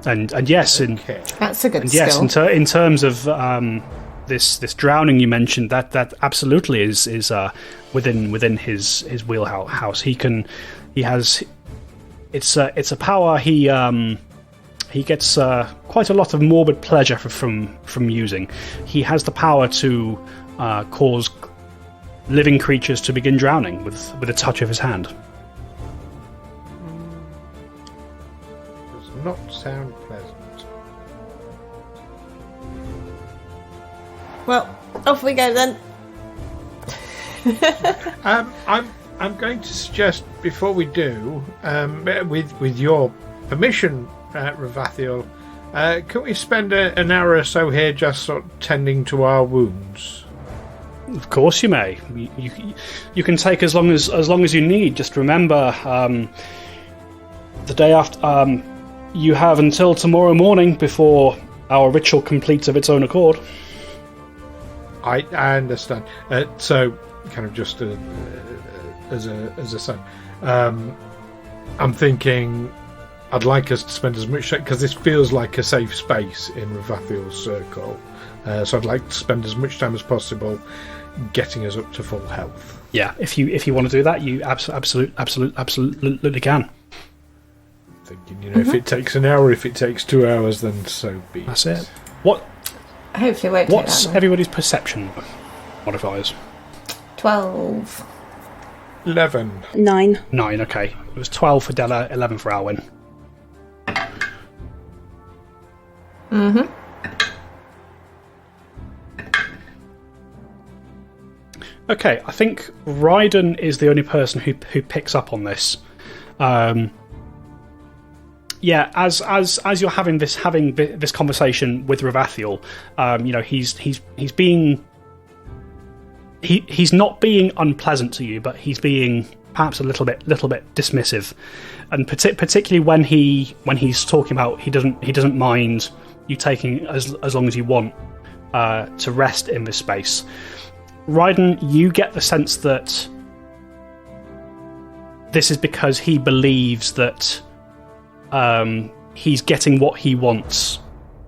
S2: And yes,
S1: that's a good skill.
S2: Yes, in terms of this drowning you mentioned, that absolutely is within his wheelhouse. It's a power he gets quite a lot of morbid pleasure from using. He has the power to cause living creatures to begin drowning with a touch of his hand.
S3: Does not sound pleasant.
S1: Well, off we go then.
S3: I'm going to suggest, before we do, with your permission, Ravathiel, can we spend an hour or so here just sort of tending to our wounds?
S2: Of course you may. You can take as long as you need. Just remember, the day after, you have until tomorrow morning before our ritual completes of its own accord.
S3: I understand. So, kind of just as a son, I'm thinking I'd like us to spend as much, because this feels like a safe space in Ravathiel's circle. So I'd like to spend as much time as possible getting us up to full health.
S2: Yeah, if you want to do that, you absolutely can.
S3: Thinking, if it takes an hour, if it takes 2 hours, then so be it.
S2: That's it.
S1: Hopefully, it won't take
S2: What's
S1: that long.
S2: everybody's perception modifiers?
S1: 12.
S3: 11.
S4: 9.
S2: 9. Okay, it was 12 for Della, 11 for Alwyn.
S1: Mm-hmm.
S2: Okay, I think Ryden is the only person who picks up on this. Yeah, as you're having this conversation with Ravathiel, he's not being unpleasant to you, but he's being perhaps a little bit dismissive, and particularly when he's talking about he doesn't mind you taking as long as you want to rest in this space. Ryden, you get the sense that this is because he believes that he's getting what he wants,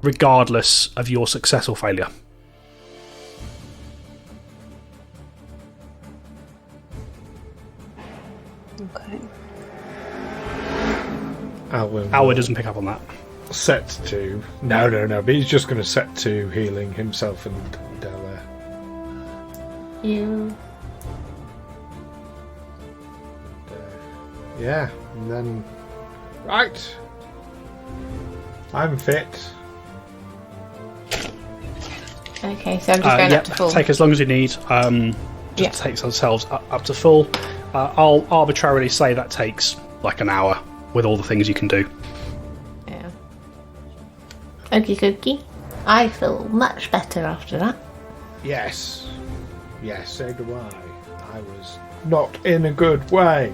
S2: regardless of your success or failure.
S4: Okay.
S2: Alwyn doesn't pick up on that.
S3: Set to... No, but he's just going to set to healing himself and Della. Yeah, and then... Right. I'm fit.
S1: Okay, so I'm just going up to full.
S2: Take as long as you need. Takes ourselves up to full. I'll arbitrarily say that takes like an hour with all the things you can do.
S1: Yeah. Okie dokie. I feel much better after that.
S3: Yes, so do I. I was not in a good way.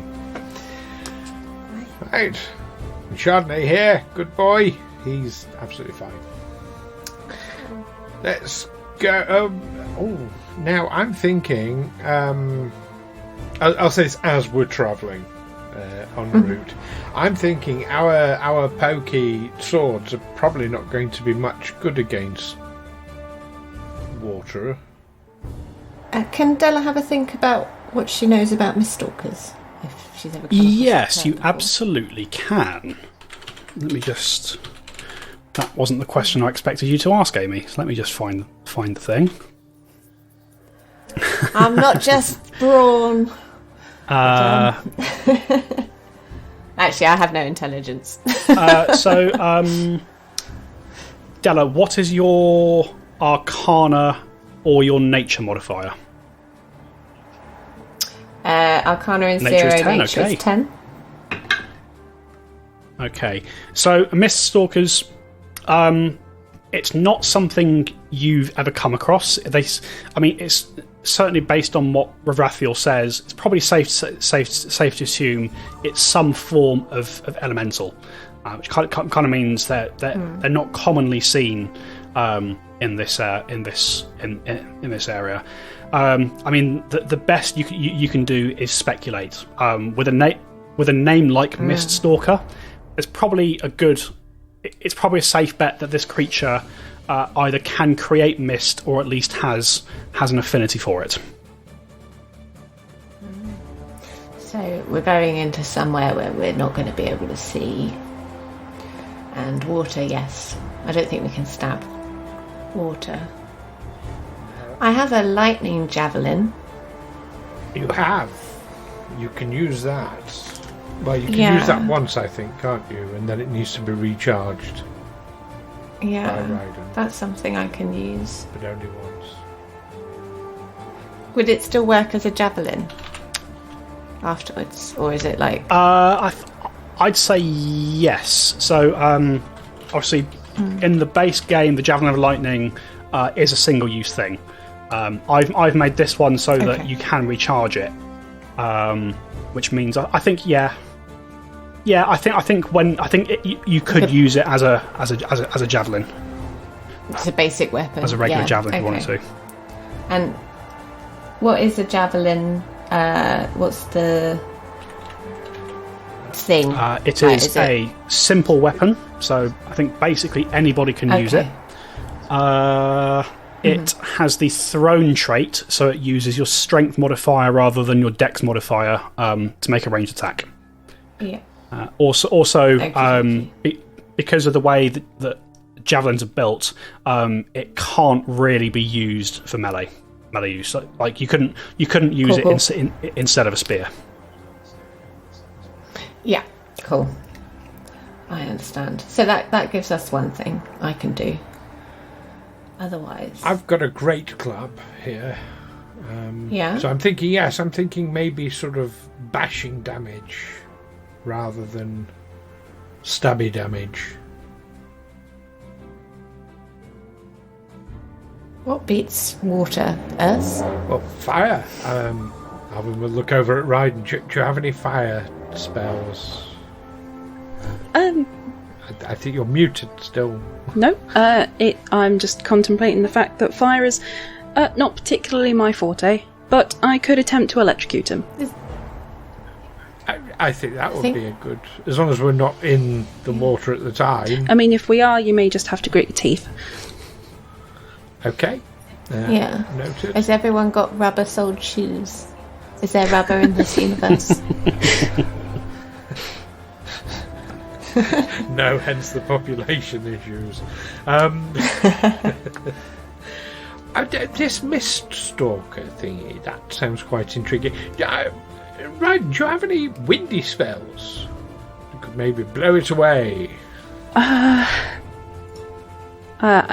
S3: Right. Chardonnay here, good boy. He's absolutely fine. Let's go. Now I'm thinking. I'll say this as we're travelling en route. I'm thinking our pokey swords are probably not going to be much good against water.
S1: Can Della have a think about what she knows about Miststalkers? If she's ever come across
S2: Yes,
S1: her
S2: you
S1: before.
S2: absolutely can. Let me just... That wasn't the question I expected you to ask, Amy. So let me just find the thing.
S1: I'm not just brawn. Actually, I have no intelligence.
S2: Della, what is your Arcana or your Nature modifier?
S1: Arcana is
S2: Nature
S1: 0,
S2: is 10,
S1: Nature
S2: okay.
S1: is 10.
S2: Okay, so Mist Stalkers, it's not something you've ever come across. It's certainly based on what Ravathiel says. It's probably safe to assume it's some form of elemental, which kind of means that they're not commonly seen in this area. The best you can do is speculate. With a name like Mist Stalker, it's probably a safe bet that this creature either can create mist or at least has an affinity for it.
S1: So we're going into somewhere where we're not going to be able to see. And water, yes. I don't think we can stab water. I have a lightning javelin.
S3: You have. You can use that. Well, you can use that once, I think, can't you? And then it needs to be recharged.
S1: Yeah,
S3: by Raiden.
S1: That's something I can use.
S3: But only once.
S1: Would it still work as a javelin afterwards, or is it like?
S2: I'd say yes. So obviously, in the base game, the Javelin of Lightning is a single-use thing. I've made this one so that you can recharge it, which means I think you could use it as a javelin.
S1: It's a basic weapon.
S2: As a regular javelin, if you wanted to.
S1: And what is a javelin? What's the thing?
S2: It is a simple weapon, so I think basically anybody can use it. It has the thrown trait, so it uses your strength modifier rather than your dex modifier to make a ranged attack.
S1: Yeah.
S2: Because of the way that javelins are built, it can't really be used for melee use. So, like you couldn't use it instead of a spear.
S1: Yeah, cool. I understand. So that gives us one thing I can do. Otherwise,
S3: I've got a great club here. So I'm thinking maybe sort of bashing damage rather than stabby damage.
S1: What beats water? Earth?
S3: Well, fire. We'll look over at Raiden. Do you have any fire spells? I think you're muted still.
S4: No. I'm just contemplating the fact that fire is not particularly my forte, but I could attempt to electrocute him.
S3: I think that would be a good... As long as we're not in the water at the time.
S4: I mean, if we are, you may just have to grit your teeth.
S3: Okay. Noted.
S1: Has everyone got rubber-soled shoes? Is there rubber in this universe?
S3: No, hence the population issues. This Mist Stalker thingy, that sounds quite intriguing. Right, do you have any windy spells? You could maybe blow it away.
S4: I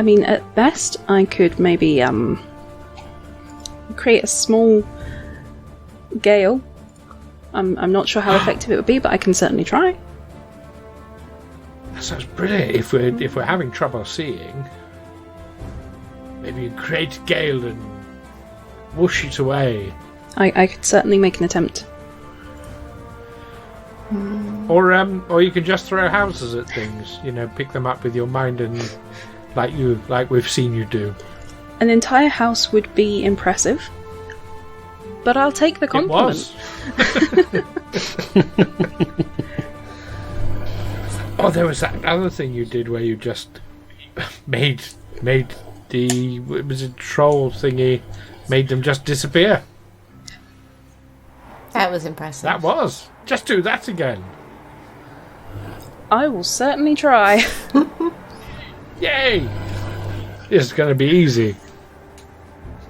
S4: mean, at best, I could maybe create a small gale. I'm not sure how effective it would be, but I can certainly try.
S3: That sounds brilliant. If we're having trouble seeing, maybe you create a gale and whoosh it away.
S4: I could certainly make an attempt.
S3: Or you could just throw houses at things. Pick them up with your mind and like we've seen you do.
S4: An entire house would be impressive, but I'll take the compliment.
S3: It was. Oh, there was that other thing you did where you just made was it troll thingy, made them just disappear.
S1: That was impressive.
S3: That was. Just do that again.
S4: I will certainly try.
S3: Yay! This is going to be easy.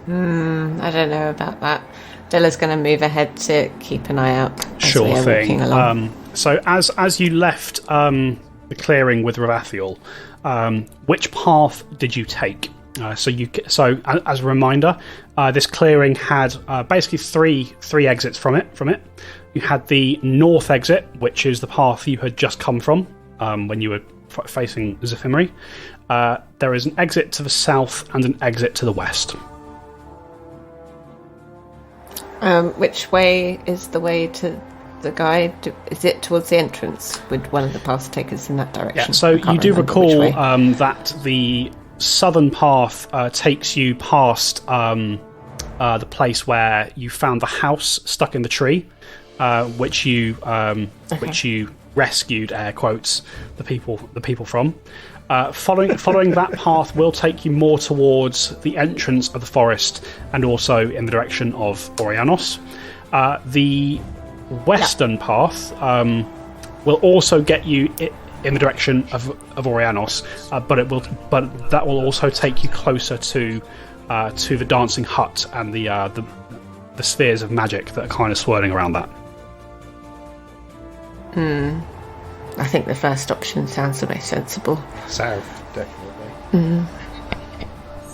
S1: I don't know about that. Della's going to move ahead to keep an eye out as
S2: Sure
S1: we are
S2: thing.
S1: walking along.
S2: So as you left the clearing with Ravathiel, which path did you take? So as a reminder, this clearing had basically three exits from it. You had the north exit, which is the path you had just come from when you were facing Zephimri. There is an exit to the south and an exit to the west.
S1: Which way is the way to the guide? Is it towards the entrance? Would one of the paths take us in that direction?
S2: Yeah, so you do recall that the southern path takes you past the place where you found the house stuck in the tree, which you rescued, air quotes, the people from. Following that path will take you more towards the entrance of the forest and also in the direction of Orianos. The western path will also get you in the direction of Orianos, but that will also take you closer to the dancing hut and the spheres of magic that are kind of swirling around that.
S1: I think the first option sounds the most sensible.
S3: South, definitely.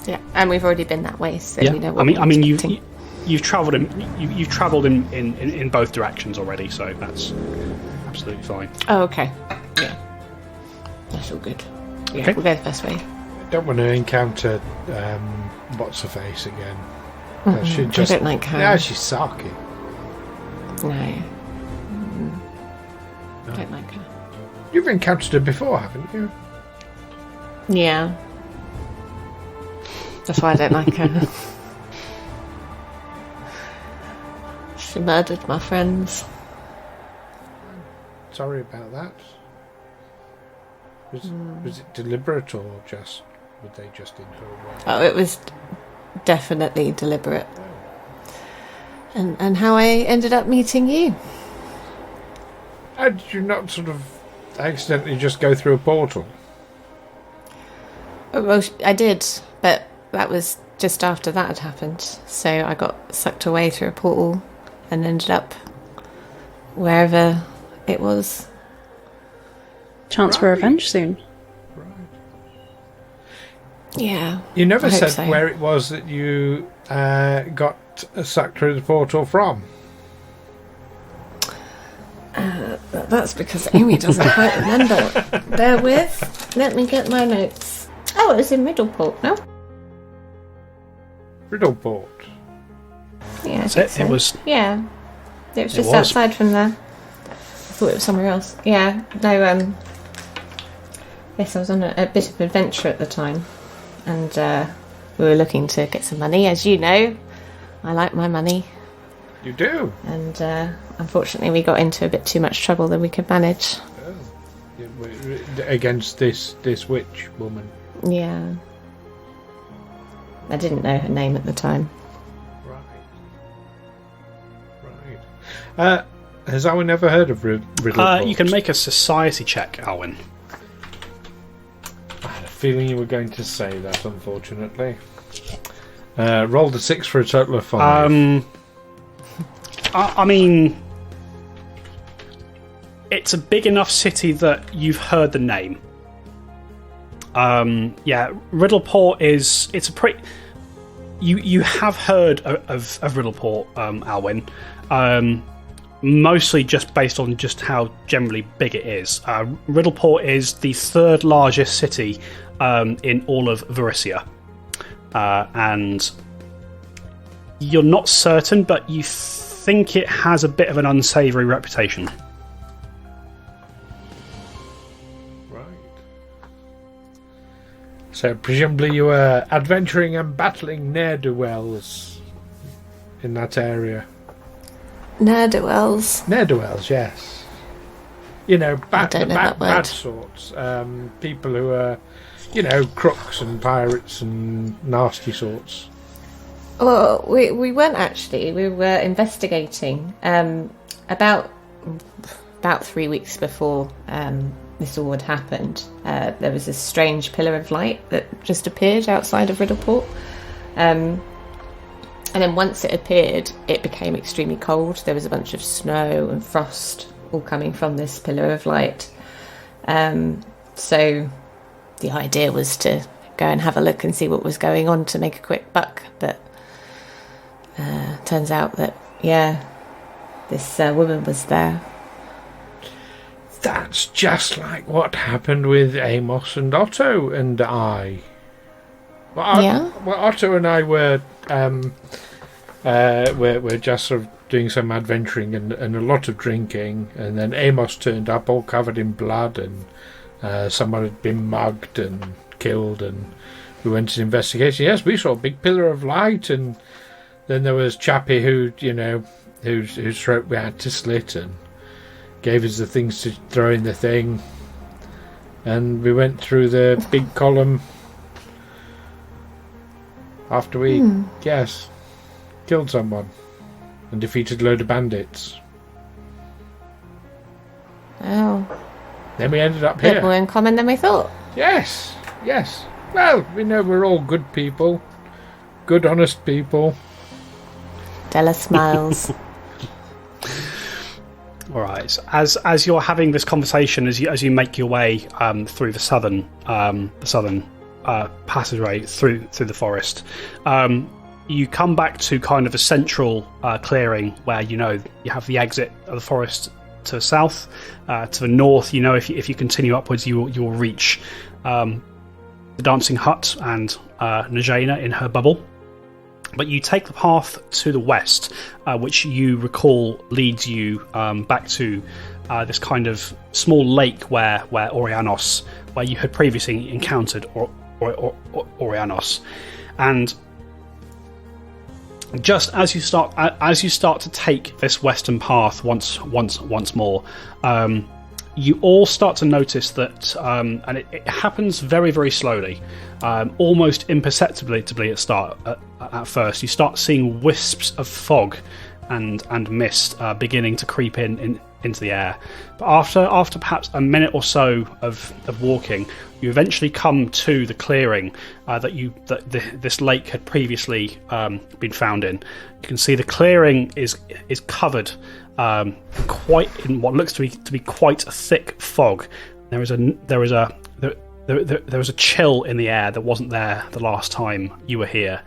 S1: Yeah, and we've already been that way, so
S2: Yeah,
S1: we know what we're expecting.
S2: you've travelled in both directions already, so that's absolutely fine.
S1: Oh, okay. Yeah. That's all good. Yeah,
S2: Okay.
S1: we'll go the first way.
S3: Don't want to encounter what's her face again.
S1: I don't like her.
S3: Yeah, she's sarky.
S1: No. Don't like her.
S3: You've encountered her before, haven't you?
S1: Yeah. That's why I don't like her. She murdered my friends.
S3: Sorry about that. Was it deliberate or just were they just in her way?
S1: Oh, it was definitely deliberate. And how I ended up meeting you.
S3: How did you not sort of accidentally just go through a portal?
S1: Well, I did, but that was just after that had happened. So I got sucked away through a portal and ended up wherever it was.
S4: Chance for revenge soon.
S3: Right.
S1: Yeah.
S3: You never
S1: I hope
S3: said
S1: so.
S3: where it was that you got sucked through the portal from.
S1: That's because Amy doesn't quite remember. Bear with. Let me get my notes. Oh, it was in Middleport, no?
S3: Riddleport.
S1: Yeah, I
S2: That's
S1: think
S2: it.
S1: so.
S2: It was.
S1: Yeah. It was just
S2: was.
S1: outside from there. I thought it was somewhere else. Yeah, no, yes, I was on a bit of adventure at the time. And we were looking to get some money. As you know, I like my money.
S3: You do?
S1: And unfortunately we got into a bit too much trouble than we could manage.
S3: Against this witch woman.
S1: Yeah. I didn't know her name at the time.
S3: Right. Has Owen ever heard of Riddleport?
S2: You can make a society check, Alwyn.
S3: I had a feeling you were going to say that, unfortunately. Rolled a 6 for a total of 5.
S2: I mean, it's a big enough city that you've heard the name. Yeah, Riddleport is. It's a pretty. You have heard of Riddleport, Alwyn. Mostly just based on just how generally big it is. Riddleport is the third largest city in all of Varisia. And you're not certain, but you think it has a bit of an unsavoury reputation.
S3: Right. So presumably you were adventuring and battling ne'er-do-wells in that area.
S1: Ne'er-do-wells.
S3: Ne'er-do-wells, yes. You know,
S1: I don't know that word.
S3: bad sorts. People who are, crooks and pirates and nasty sorts.
S1: Well, we weren't actually. We were investigating. About 3 weeks before this all had happened, there was this strange pillar of light that just appeared outside of Riddleport. And then once it appeared, it became extremely cold. There was a bunch of snow and frost all coming from this pillar of light. So the idea was to go and have a look and see what was going on to make a quick buck. But turns out that, this woman was there.
S3: That's just like what happened with Amos and Otto and I. Well, Otto and I were just sort of doing some adventuring and a lot of drinking, and then Amos turned up all covered in blood, and someone had been mugged and killed, and we went to investigation. Yes, we saw a big pillar of light, and then there was Chappie whose throat we had to slit, and gave us the things to throw in the thing, and we went through the big column after we killed someone and defeated a load of bandits.
S1: Oh.
S3: Then we ended up
S1: A bit
S3: here.
S1: more in common than we thought.
S3: Yes. Well, we know we're all good people. Good, honest people.
S1: Della smiles.
S2: All right. As you're having this conversation, as you make your way through the southern passageway through the forest, you come back to kind of a central clearing where you have the exit of the forest to the south. To the north, if you continue upwards, you will reach the Dancing Hut and Najena in her bubble. But you take the path to the west, which you recall leads you back to this kind of small lake where Orianos, where you had previously encountered Orianos, and just as you start to take this western path once more, you all start to notice that, and it happens very, very slowly, almost imperceptibly at first. You start seeing wisps of fog and mist beginning to creep into the air. But after perhaps a minute or so of walking, you eventually come to the clearing that this lake had previously been found in. You can see the clearing is covered quite in what looks to be quite a thick fog. There was a chill in the air that wasn't there the last time you were here.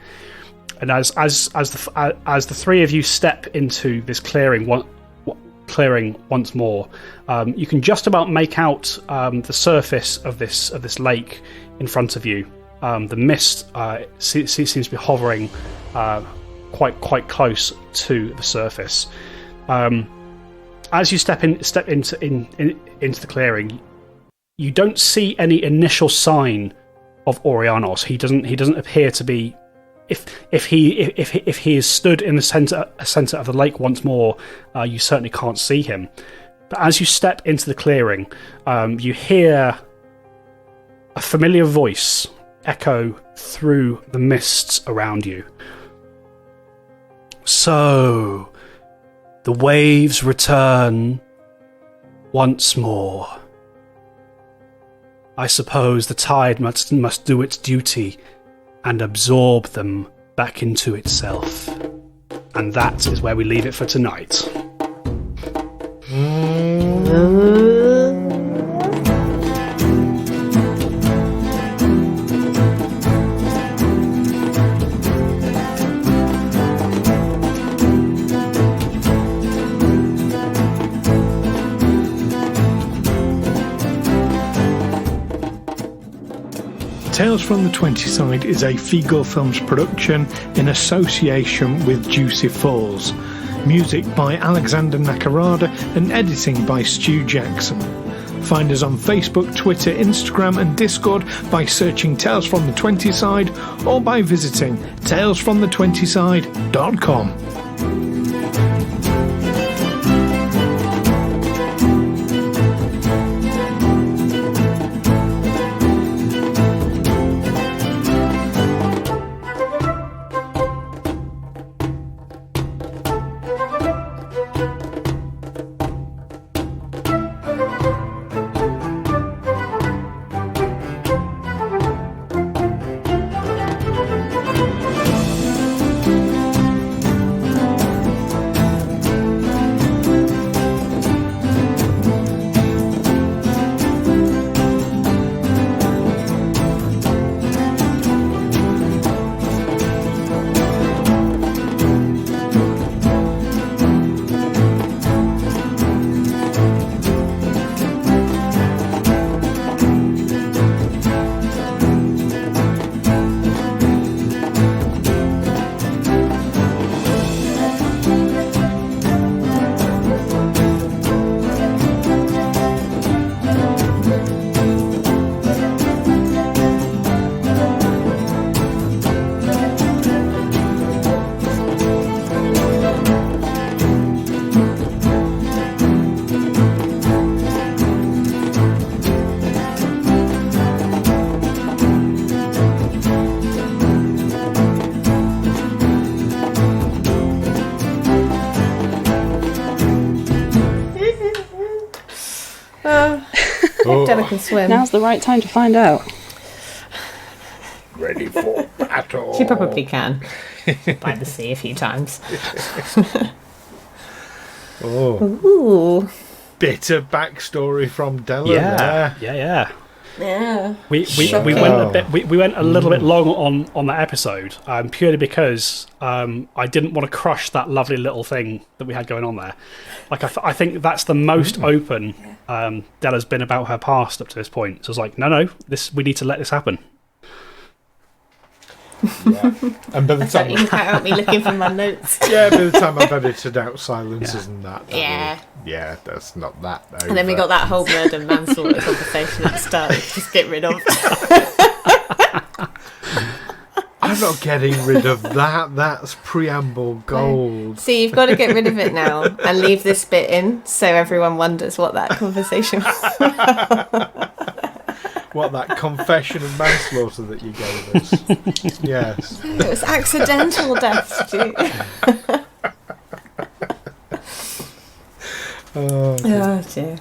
S2: And as the three of you step into this clearing once more, you can just about make out the surface of this lake in front of you. The mist seems to be hovering quite close to the surface. As you step into the clearing, you don't see any initial sign of Orianos. He doesn't appear to be. If he is stood in the center of the lake once more, you certainly can't see him. But as you step into the clearing, you hear a familiar voice echo through the mists around you. So, the waves return once more. I suppose the tide must do its duty and absorb them back into itself. And that is where we leave it for tonight.
S3: Tales from the 20 Side is a Feagle Films production in association with Juicy Falls. Music by Alexander Nakarada and editing by Stu Jackson. Find us on Facebook, Twitter, Instagram and Discord by searching Tales from the 20 Side or by visiting talesfromthe20side.com.
S1: Della can swim.
S4: Now's the right time to find out.
S3: Ready for battle.
S1: She probably can. By the sea a few times.
S3: Oh,
S1: Ooh.
S3: bit of backstory from Della there.
S2: Yeah.
S1: Yeah.
S2: We went a little bit long on that episode, purely because I didn't want to crush that lovely little thing that we had going on there. Like I think that's the most open Della's been about her past up to this point. So I was like, no, we need to let this happen.
S3: Yeah. And by the time
S1: You can cut out me looking for my notes.
S3: by the time I've edited out silences and that
S1: Yeah.
S3: that's not that.
S1: And then we got that whole murder manslaughter conversation at the start. Just get rid of.
S3: I'm not getting rid of that. That's preamble gold.
S1: See, you've got to get rid of it now and leave this bit in so everyone wonders what that conversation was.
S3: What, that confession of manslaughter that you gave us? Yes.
S1: It was accidental death, Stu.
S3: Oh,
S1: Oh dear.